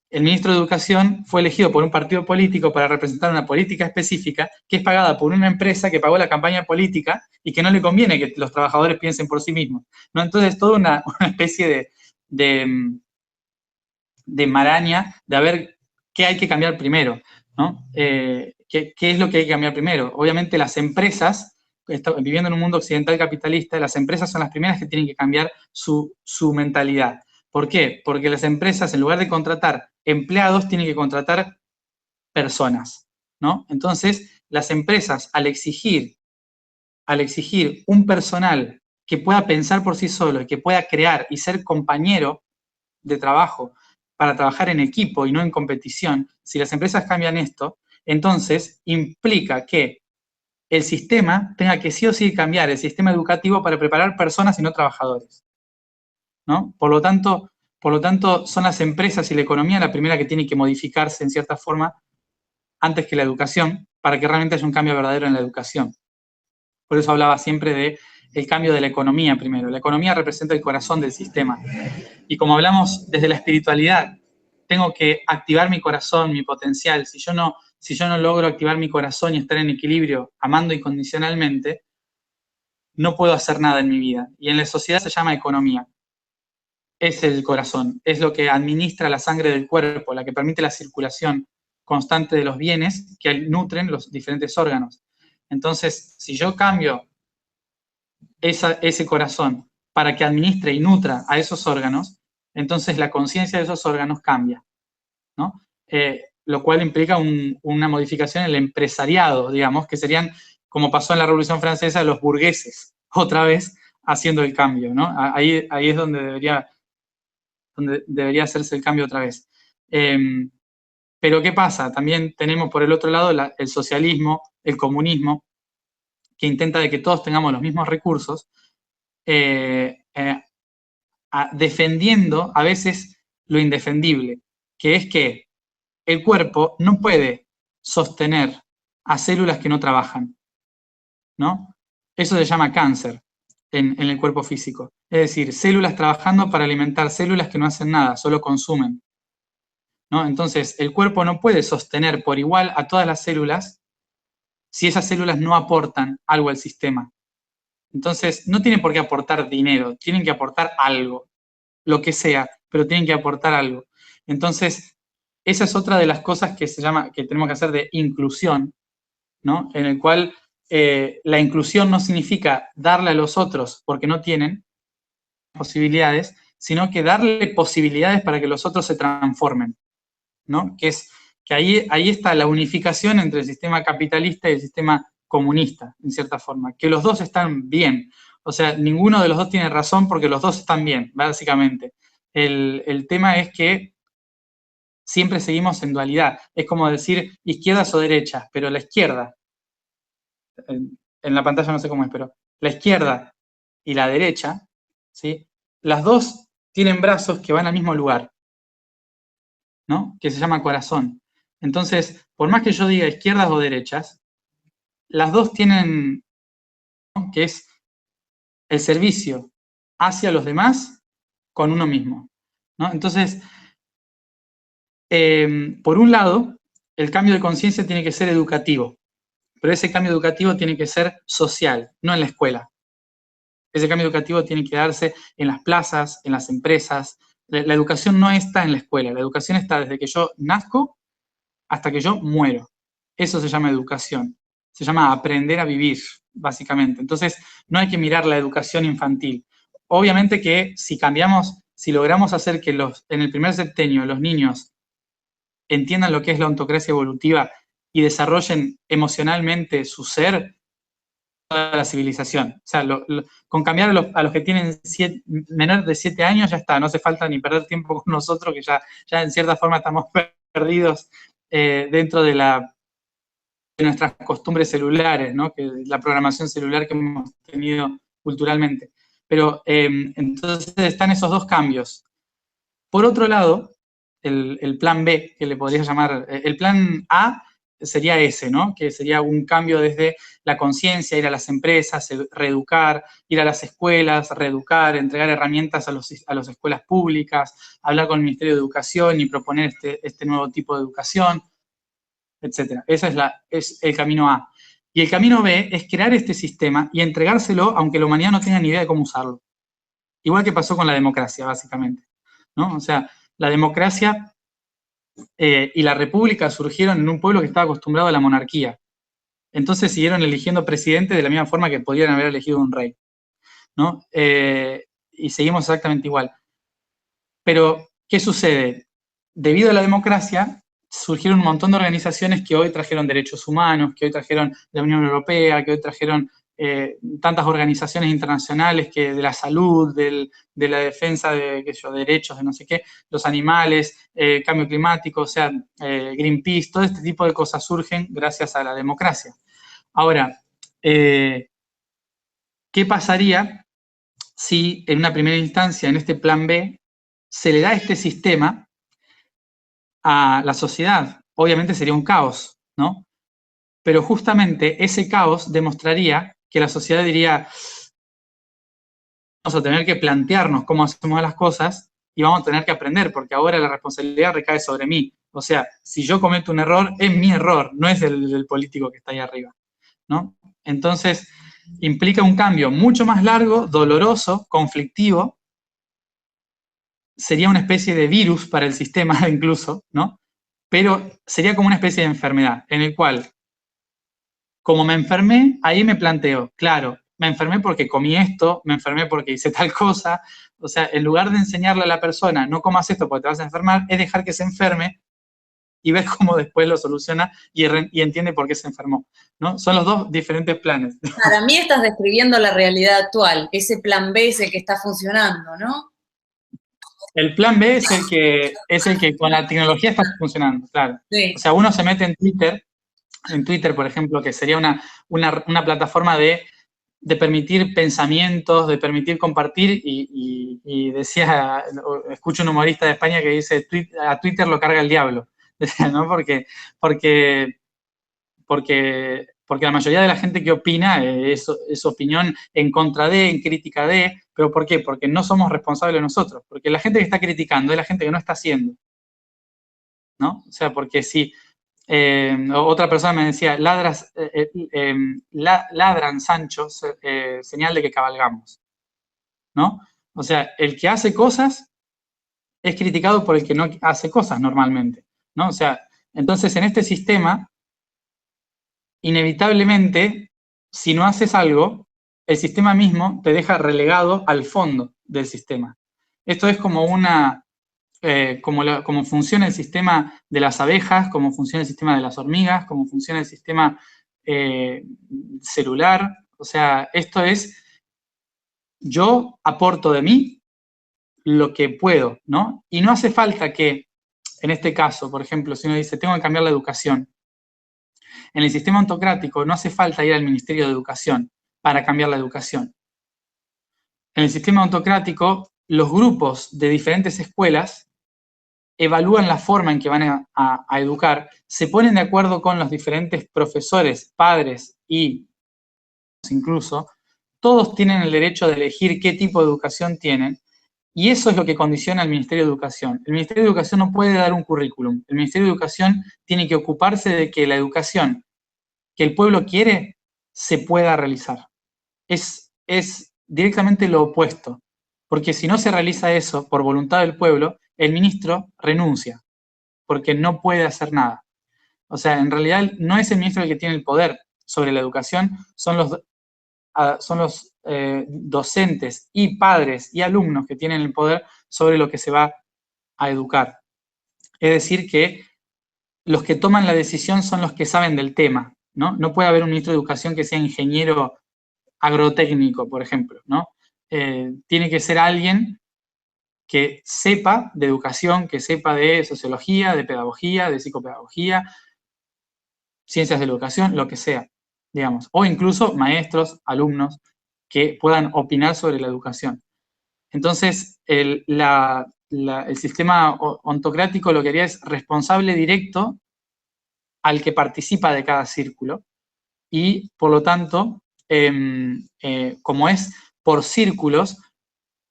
El ministro de Educación fue elegido por un partido político para representar una política específica que es pagada por una empresa que pagó la campaña política y que no le conviene que los trabajadores piensen por sí mismos, ¿no? Entonces, toda una especie de maraña de a ver qué hay que cambiar primero, ¿no? ¿Qué es lo que hay que cambiar primero? Obviamente las empresas, viviendo en un mundo occidental capitalista, las empresas son las primeras que tienen que cambiar su mentalidad. ¿Por qué? Porque las empresas, en lugar de contratar empleados, tienen que contratar personas, ¿no? Entonces, las empresas, al exigir un personal que pueda pensar por sí solo y que pueda crear y ser compañero de trabajo para trabajar en equipo y no en competición, si las empresas cambian esto, entonces implica que el sistema tenga que sí o sí cambiar el sistema educativo para preparar personas y no trabajadores, ¿no? Por lo tanto, son las empresas y la economía la primera que tiene que modificarse en cierta forma antes que la educación para que realmente haya un cambio verdadero en la educación. Por eso hablaba siempre de el cambio de la economía primero. La economía representa el corazón del sistema. Y como hablamos desde la espiritualidad, tengo que activar mi corazón, mi potencial. Si yo no logro activar mi corazón y estar en equilibrio, amando incondicionalmente, no puedo hacer nada en mi vida. Y en la sociedad se llama economía. Es el corazón, es lo que administra la sangre del cuerpo, la que permite la circulación constante de los bienes que nutren los diferentes órganos. Entonces, si yo cambio ese corazón para que administre y nutra a esos órganos, entonces la conciencia de esos órganos cambia, ¿no? Lo cual implica una modificación en el empresariado, digamos, que serían, como pasó en la Revolución Francesa, los burgueses, otra vez haciendo el cambio, ¿no? Ahí es donde debería hacerse el cambio otra vez. Pero ¿qué pasa? También tenemos por el otro lado el socialismo, el comunismo, que intenta de que todos tengamos los mismos recursos, defendiendo a veces lo indefendible, que es que el cuerpo no puede sostener a células que no trabajan, ¿no? Eso se llama cáncer en el cuerpo físico. Es decir, células trabajando para alimentar células que no hacen nada, solo consumen, ¿no? Entonces, el cuerpo no puede sostener por igual a todas las células si esas células no aportan algo al sistema. Entonces, no tienen por qué aportar dinero, tienen que aportar algo, lo que sea, pero tienen que aportar algo. Entonces, esa es otra de las cosas que tenemos que hacer de inclusión, ¿no? En el cual la inclusión no significa darle a los otros porque no tienen posibilidades, sino que darle posibilidades para que los otros se transformen, ¿no? Que ahí está la unificación entre el sistema capitalista y el sistema comunista, en cierta forma, que los dos están bien. O sea, ninguno de los dos tiene razón porque los dos están bien, básicamente. El tema es que siempre seguimos en dualidad. Es como decir izquierdas o derechas, pero la izquierda, en la pantalla no sé cómo es, pero la izquierda y la derecha ¿sí? Las dos tienen brazos que van al mismo lugar, ¿no? Que se llama corazón. Entonces, por más que yo diga izquierdas o derechas, las dos tienen, ¿no? Que es el servicio hacia los demás con uno mismo, ¿no? Entonces, por un lado, el cambio de conciencia tiene que ser educativo, pero ese cambio educativo tiene que ser social, no en la escuela. Ese cambio educativo tiene que darse en las plazas, en las empresas. La educación no está en la escuela, la educación está desde que yo nazco hasta que yo muero. Eso se llama educación. Se llama aprender a vivir, básicamente. Entonces, no hay que mirar la educación infantil. Obviamente que si cambiamos, si logramos hacer que en el primer septenio los niños entiendan lo que es la ontocracia evolutiva y desarrollen emocionalmente su ser, toda la civilización. O sea, con cambiar a los que tienen menores de 7 años ya está, no hace falta ni perder tiempo con nosotros, que ya en cierta forma estamos perdidos dentro de nuestras costumbres celulares, ¿no? Que la programación celular que hemos tenido culturalmente. Pero entonces están esos dos cambios. Por otro lado, el plan B, que le podrías llamar, el plan A sería ese, ¿no? Que sería un cambio desde la conciencia, ir a las empresas, reeducar, ir a las escuelas, reeducar, entregar herramientas a las escuelas públicas, hablar con el Ministerio de Educación y proponer este nuevo tipo de educación, etcétera. Ese es el camino A. Y el camino B es crear este sistema y entregárselo aunque la humanidad no tenga ni idea de cómo usarlo. Igual que pasó con la democracia, básicamente, ¿no? O sea, la democracia y la república surgieron en un pueblo que estaba acostumbrado a la monarquía. Entonces siguieron eligiendo presidente de la misma forma que podrían haber elegido un rey, ¿no? Y seguimos exactamente igual. Pero, ¿qué sucede? Debido a la democracia, surgieron un montón de organizaciones que hoy trajeron derechos humanos, que hoy trajeron la Unión Europea, que hoy trajeron tantas organizaciones internacionales que de la salud, de la defensa de derechos de no sé qué, los animales, cambio climático, o sea, Greenpeace, todo este tipo de cosas surgen gracias a la democracia. Ahora, ¿qué pasaría si en una primera instancia, en este plan B, se le da este sistema a la sociedad? Obviamente sería un caos, ¿no? Pero justamente ese caos demostraría que la sociedad diría, vamos a tener que plantearnos cómo hacemos las cosas y vamos a tener que aprender, porque ahora la responsabilidad recae sobre mí. O sea, si yo cometo un error, es mi error, no es del político que está ahí arriba, ¿no? Entonces, implica un cambio mucho más largo, doloroso, conflictivo. Sería una especie de virus para el sistema incluso, ¿no? Pero sería como una especie de enfermedad, en el cual, como me enfermé, ahí me planteo, claro, me enfermé porque comí esto, me enfermé porque hice tal cosa. O sea, en lugar de enseñarle a la persona, no comas esto porque te vas a enfermar, es dejar que se enferme y ver cómo después lo soluciona y entiende por qué se enfermó, ¿no? Son los dos diferentes planes. Para mí estás describiendo la realidad actual, ese plan B es el que está funcionando, ¿no? El plan B es el que con la tecnología está funcionando, claro. Sí. O sea, uno se mete en Twitter, por ejemplo, que sería una plataforma de permitir pensamientos, de permitir compartir, y decía, escucho un humorista de España que dice, a Twitter lo carga el diablo, ¿no? Porque la mayoría de la gente que opina es opinión en contra de, en crítica de, pero ¿por qué? Porque no somos responsables nosotros, porque la gente que está criticando es la gente que no está haciendo, ¿no? O sea, porque si otra persona me decía, ladran Sancho, señal de que cabalgamos, ¿no? O sea, el que hace cosas es criticado por el que no hace cosas normalmente, ¿no? O sea, entonces en este sistema, inevitablemente, si no haces algo, el sistema mismo te deja relegado al fondo del sistema. Esto es como como funciona el sistema de las abejas, cómo funciona el sistema de las hormigas, cómo funciona el sistema celular. O sea, esto es, yo aporto de mí lo que puedo, ¿no? Y no hace falta que, en este caso, por ejemplo, si uno dice, tengo que cambiar la educación, en el sistema ontocrático no hace falta ir al Ministerio de Educación para cambiar la educación. En el sistema autocrático, los grupos de diferentes escuelas evalúan la forma en que van a educar, se ponen de acuerdo con los diferentes profesores, padres y incluso, todos tienen el derecho de elegir qué tipo de educación tienen, y eso es lo que condiciona al Ministerio de Educación. El Ministerio de Educación no puede dar un currículum. El Ministerio de Educación tiene que ocuparse de que la educación que el pueblo quiere se pueda realizar. Es directamente lo opuesto, porque si no se realiza eso por voluntad del pueblo, el ministro renuncia, porque no puede hacer nada. O sea, en realidad no es el ministro el que tiene el poder sobre la educación, son los docentes y padres y alumnos que tienen el poder sobre lo que se va a educar. Es decir, que los que toman la decisión son los que saben del tema, ¿no? No puede haber un ministro de Educación que sea ingeniero agrotécnico, por ejemplo, ¿no? Tiene que ser alguien que sepa de educación, que sepa de sociología, de pedagogía, de psicopedagogía, ciencias de la educación, lo que sea, digamos. O incluso maestros, alumnos, que puedan opinar sobre la educación. Entonces, el sistema ontocrático lo que haría es responsable directo al que participa de cada círculo y, por lo tanto, como es por círculos,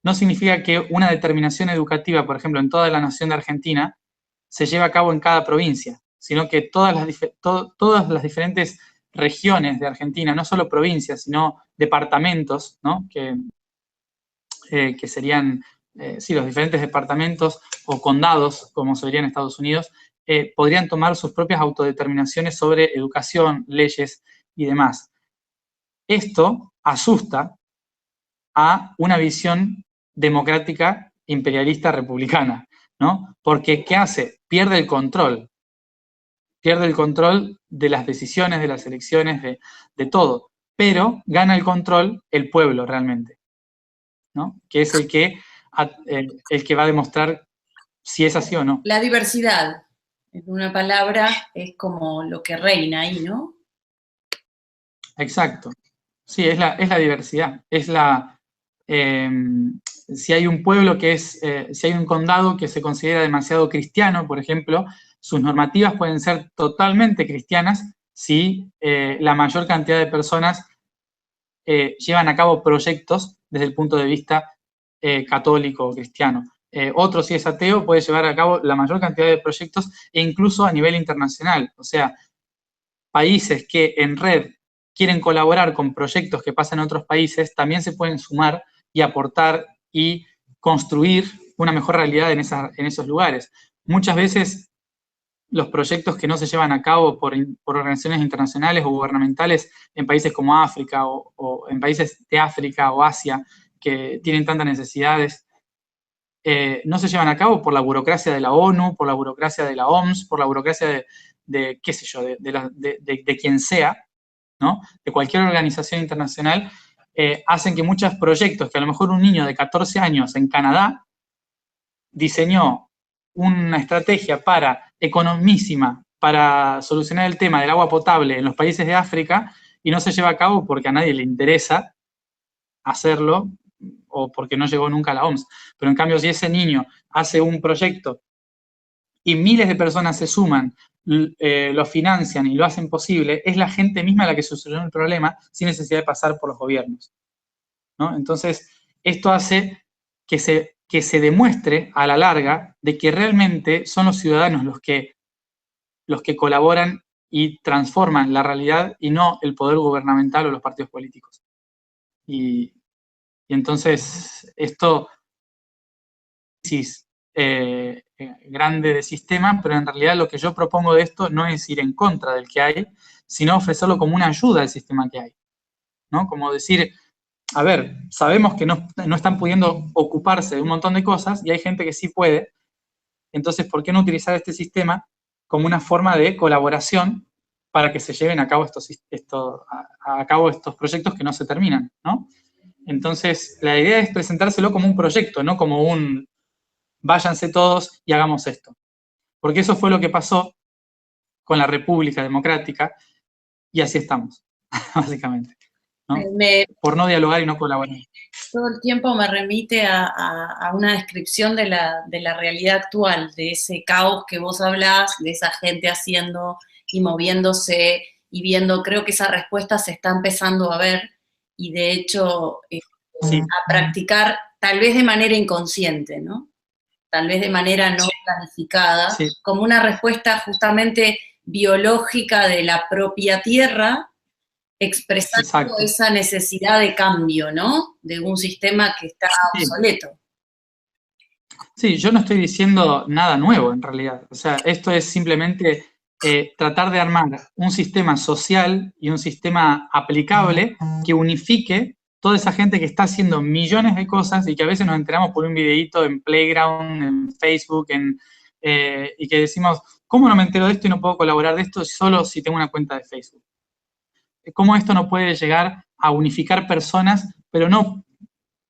no significa que una determinación educativa, por ejemplo, en toda la nación de Argentina, se lleve a cabo en cada provincia, sino que todas las diferentes regiones de Argentina, no solo provincias, sino departamentos, ¿no? que serían, sí, los diferentes departamentos o condados, como se diría en Estados Unidos, podrían tomar sus propias autodeterminaciones sobre educación, leyes y demás. Esto asusta a una visión democrática, imperialista, republicana, ¿no? Porque, ¿qué hace? Pierde el control de las decisiones, de las elecciones, de todo, pero gana el control el pueblo realmente, ¿no? Que es el que va a demostrar si es así o no. La diversidad, en una palabra, es como lo que reina ahí, ¿no? Exacto. Sí, es la diversidad. Es si hay un pueblo si hay un condado que se considera demasiado cristiano, por ejemplo, sus normativas pueden ser totalmente cristianas si la mayor cantidad de personas llevan a cabo proyectos desde el punto de vista católico o cristiano. Otro, si es ateo, puede llevar a cabo la mayor cantidad de proyectos e incluso a nivel internacional. O sea, países que en red quieren colaborar con proyectos que pasan en otros países, también se pueden sumar y aportar y construir una mejor realidad en esos lugares. Muchas veces los proyectos que no se llevan a cabo por organizaciones internacionales o gubernamentales en países como África o en países de África o Asia que tienen tantas necesidades, no se llevan a cabo por la burocracia de la ONU, por la burocracia de la OMS, por la burocracia de qué sé yo, de quien sea, ¿no? De cualquier organización internacional, hacen que muchos proyectos que a lo mejor un niño de 14 años en Canadá diseñó una estrategia economísima para solucionar el tema del agua potable en los países de África y no se lleva a cabo porque a nadie le interesa hacerlo o porque no llegó nunca a la OMS. Pero en cambio, si ese niño hace un proyecto y miles de personas se suman, lo financian y lo hacen posible, es la gente misma la que soluciona el problema sin necesidad de pasar por los gobiernos, ¿no? Entonces, esto hace que se demuestre a la larga de que realmente son los ciudadanos los que colaboran y transforman la realidad y no el poder gubernamental o los partidos políticos. Y entonces esto es grande de sistema, pero en realidad lo que yo propongo de esto no es ir en contra del que hay, sino ofrecerlo como una ayuda al sistema que hay, ¿no? Como decir, a ver, sabemos que no están pudiendo ocuparse de un montón de cosas y hay gente que sí puede, entonces, ¿por qué no utilizar este sistema como una forma de colaboración para que se lleven a cabo estos proyectos que no se terminan, ¿no? Entonces, la idea es presentárselo como un proyecto, no como un váyanse todos y hagamos esto. Porque eso fue lo que pasó con la República Democrática y así estamos, básicamente. ¿no? Por no dialogar y no colaborar. Todo el tiempo me remite a una descripción de la realidad actual, de ese caos que vos hablás, de esa gente haciendo y moviéndose y viendo. Creo que esa respuesta se está empezando a ver y de hecho Sí. a practicar tal vez de manera inconsciente, ¿no? Tal vez de manera no planificada, Sí. como una respuesta justamente biológica de la propia tierra, expresando Exacto. esa necesidad de cambio, ¿no? De un sistema que está obsoleto. Sí, yo no estoy diciendo nada nuevo en realidad. O sea, esto es simplemente tratar de armar un sistema social y un sistema aplicable que unifique toda esa gente que está haciendo millones de cosas y que a veces nos enteramos por un videíto en Playground, en Facebook, y que decimos, ¿cómo no me entero de esto y no puedo colaborar de esto solo si tengo una cuenta de Facebook? ¿Cómo esto no puede llegar a unificar personas, pero no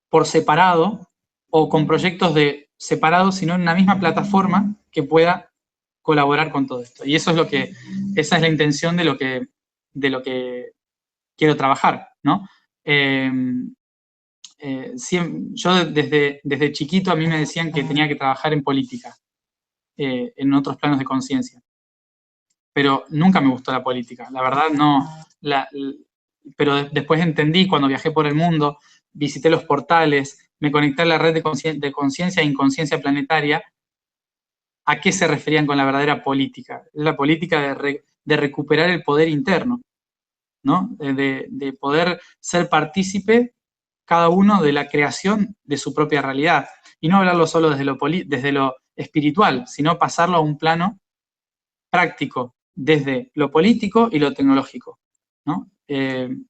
por separado o con proyectos separados, sino en una misma plataforma que pueda colaborar con todo esto? Y eso es esa es la intención de lo que quiero trabajar, ¿no? Yo desde chiquito a mí me decían que tenía que trabajar en política, en otros planos de conciencia. Pero nunca me gustó la política, la verdad no. Pero después entendí cuando viajé por el mundo, visité los portales, me conecté a la red de conciencia e inconsciencia planetaria, a qué se referían con la verdadera política. Es la política de recuperar el poder interno, ¿no? De poder ser partícipe cada uno de la creación de su propia realidad. Y no hablarlo solo desde lo espiritual, sino pasarlo a un plano práctico, desde lo político y lo tecnológico, ¿no?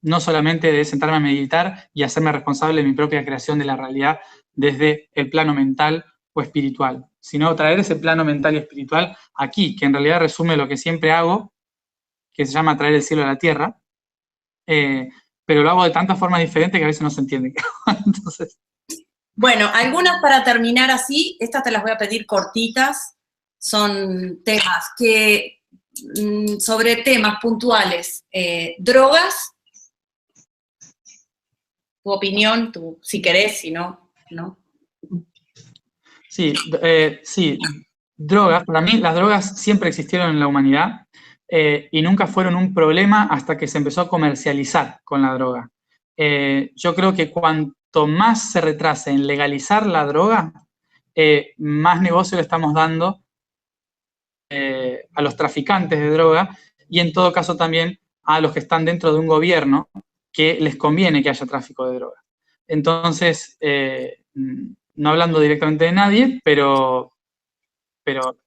No solamente de sentarme a meditar y hacerme responsable de mi propia creación de la realidad desde el plano mental o espiritual, sino traer ese plano mental y espiritual aquí, que en realidad resume lo que siempre hago, que se llama traer el cielo a la tierra, pero lo hago de tantas formas diferentes que a veces no se entiende. Entonces... Bueno, algunas para terminar así, estas te las voy a pedir cortitas, son temas que, sobre temas puntuales, drogas, tu opinión, si querés, si no, ¿no? Sí, sí, drogas, para mí las drogas siempre existieron en la humanidad y nunca fueron un problema hasta que se empezó a comercializar con la droga. Yo creo que cuanto más se retrase en legalizar la droga, más negocio le estamos dando a los traficantes de droga y en todo caso también a los que están dentro de un gobierno que les conviene que haya tráfico de droga. Entonces, no hablando directamente de nadie, pero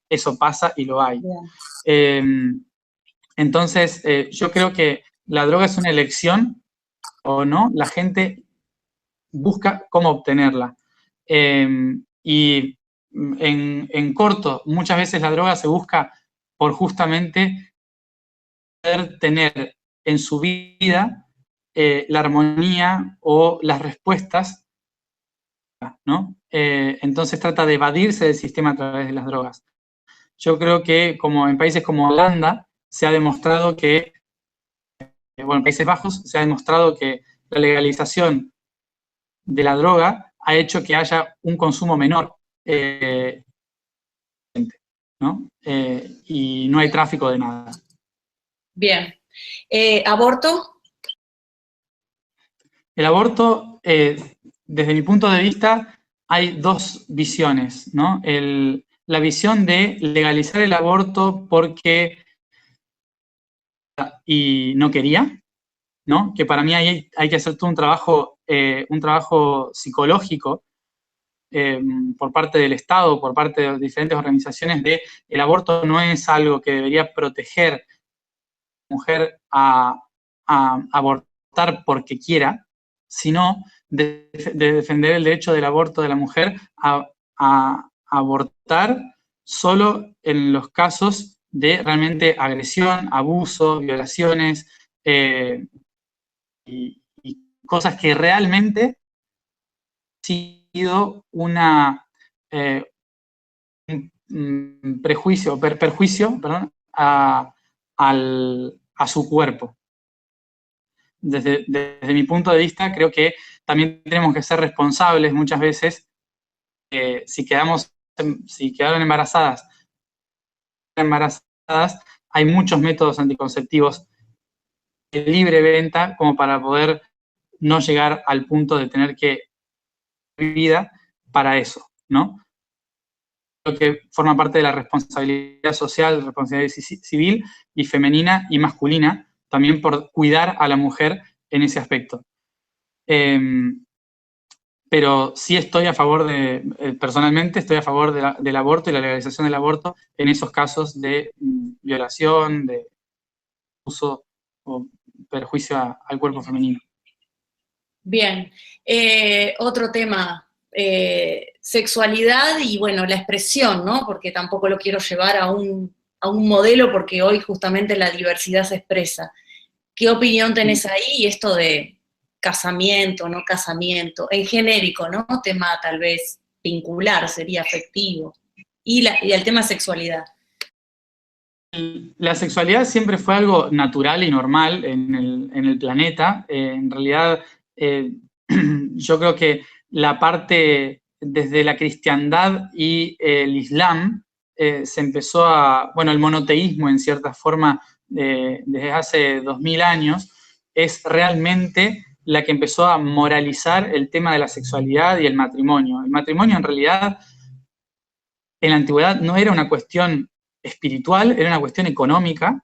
eso pasa y lo hay. Entonces, yo creo que la droga es una elección o no, la gente busca cómo obtenerla. Y en corto, muchas veces la droga se busca por justamente poder tener en su vida la armonía o las respuestas, ¿no? Entonces trata de evadirse del sistema a través de las drogas. Yo creo que como en países como Holanda se ha demostrado que, bueno, en Países Bajos se ha demostrado que la legalización de la droga ha hecho que haya un consumo menor, ¿no? Y no hay tráfico de nada. Bien. ¿Aborto? El aborto, desde mi punto de vista, hay dos visiones, ¿no? La visión de legalizar el aborto porque y no quería, ¿no? Que para mí hay que hacer todo un trabajo psicológico por parte del Estado, por parte de diferentes organizaciones, de el aborto no es algo que debería proteger a la mujer a abortar porque quiera, sino de defender el derecho del aborto de la mujer a abortar solo en los casos de realmente agresión, abuso, violaciones y cosas que realmente ha sido un perjuicio, perdón, a su cuerpo. desde mi punto de vista, creo que también tenemos que ser responsables muchas veces. Si quedaron embarazadas, hay muchos métodos anticonceptivos de libre venta como para poder no llegar al punto de tener que vivir vida para eso, ¿no? Creo que forma parte de la responsabilidad social, responsabilidad civil y femenina y masculina, también por cuidar a la mujer en ese aspecto. Pero sí estoy a favor personalmente estoy a favor del aborto y la legalización del aborto en esos casos de violación, de uso o perjuicio al cuerpo femenino. Bien, otro tema, sexualidad y bueno, la expresión, ¿no? Porque tampoco lo quiero llevar a un modelo porque hoy justamente la diversidad se expresa. ¿Qué opinión tenés ahí? Y esto de casamiento, no casamiento, en genérico, ¿no? Tema tal vez vincular, sería afectivo. Y el tema sexualidad. La sexualidad siempre fue algo natural y normal en el planeta. En realidad, yo creo que la parte desde la cristiandad y el islam se empezó el monoteísmo en cierta forma desde hace 2000 años, es realmente la que empezó a moralizar el tema de la sexualidad y el matrimonio. El matrimonio en realidad en la antigüedad no era una cuestión espiritual, era una cuestión económica,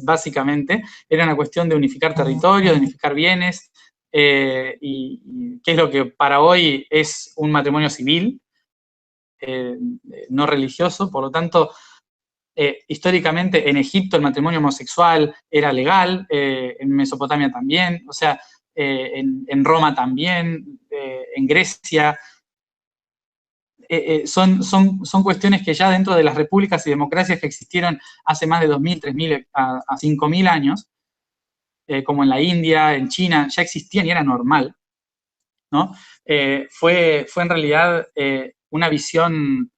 básicamente, era una cuestión de unificar territorios, de unificar bienes, y qué es lo que para hoy es un matrimonio civil, no religioso. Por lo tanto, históricamente en Egipto el matrimonio homosexual era legal, en Mesopotamia también, o sea, en Roma también, en Grecia. Son cuestiones que ya dentro de las repúblicas y democracias que existieron hace más de 2.000, 3.000 a 5.000 años, como en la India, en China, ya existían y era normal, ¿no? Fue en realidad una visión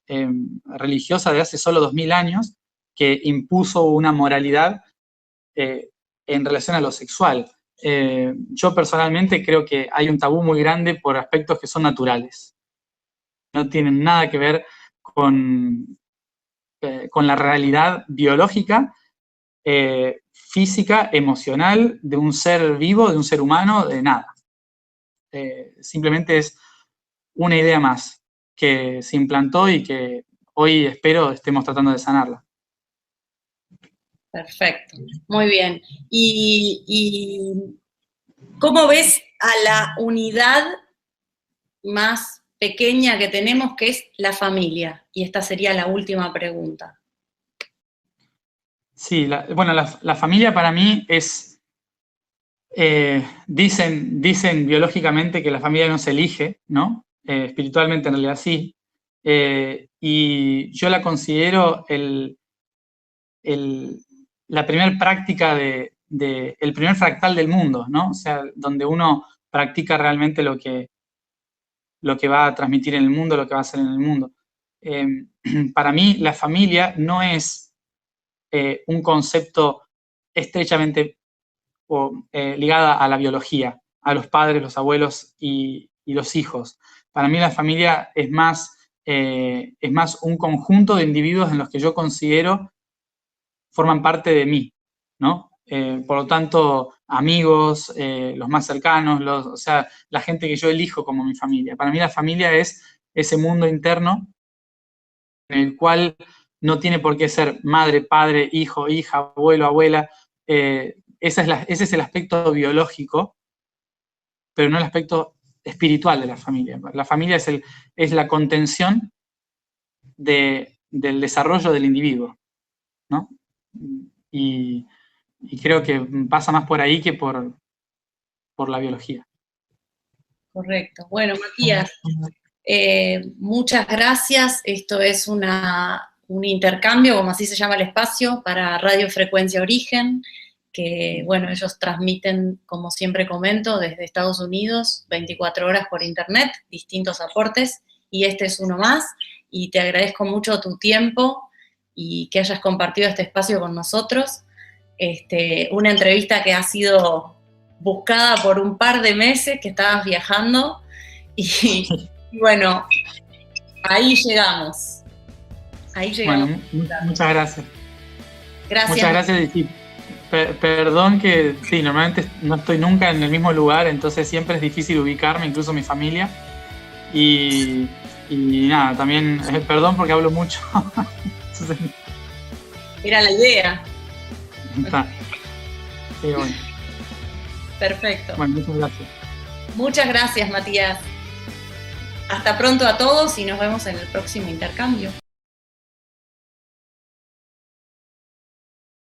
religiosa de hace solo 2.000 años que impuso una moralidad en relación a lo sexual. Yo personalmente creo que hay un tabú muy grande por aspectos que son naturales. No tienen nada que ver con la realidad biológica, física, emocional de un ser vivo, de un ser humano, de nada. Simplemente es una idea más que se implantó y que hoy espero estemos tratando de sanarla. Perfecto, muy bien. ¿Y cómo ves a la unidad más pequeña que tenemos, que es la familia? Y esta sería la última pregunta. Sí, la familia para mí es, dicen biológicamente que la familia no se elige, ¿no? Espiritualmente en realidad sí. Y yo la considero la primera práctica el primer fractal del mundo, ¿no? O sea, donde uno practica realmente lo que va a transmitir en el mundo, lo que va a hacer en el mundo. Para mí, la familia no es un concepto estrechamente ligada a la biología, a los padres, los abuelos y los hijos. Para mí la familia es más un conjunto de individuos en los que yo considero forman parte de mí, ¿no? Por lo tanto, amigos, los más cercanos, o sea, la gente que yo elijo como mi familia. Para mí la familia es ese mundo interno en el cual no tiene por qué ser madre, padre, hijo, hija, abuelo, abuela. Ese es el aspecto biológico, pero no el aspecto espiritual de la familia. La familia es la contención del desarrollo del individuo, ¿no? Y creo que pasa más por ahí que por la biología. Correcto. Bueno, Matías, muchas gracias. Esto es un intercambio, como así se llama el espacio, para Radio Frecuencia Origen, que, bueno, ellos transmiten, como siempre comento, desde Estados Unidos, 24 horas por internet, distintos aportes, y este es uno más, y te agradezco mucho tu tiempo y que hayas compartido este espacio con nosotros. una entrevista que ha sido buscada por un par de meses que estabas viajando y bueno, ahí llegamos. Ahí llegamos. Bueno, muchas gracias. Gracias. Muchas gracias. Y sí, perdón que sí, normalmente no estoy nunca en el mismo lugar, entonces siempre es difícil ubicarme, incluso mi familia. Y nada, también perdón porque hablo mucho. Era la idea. Está. Sí, bueno. Perfecto. Bueno, muchas gracias. Muchas gracias, Matías. Hasta pronto a todos y nos vemos en el próximo intercambio.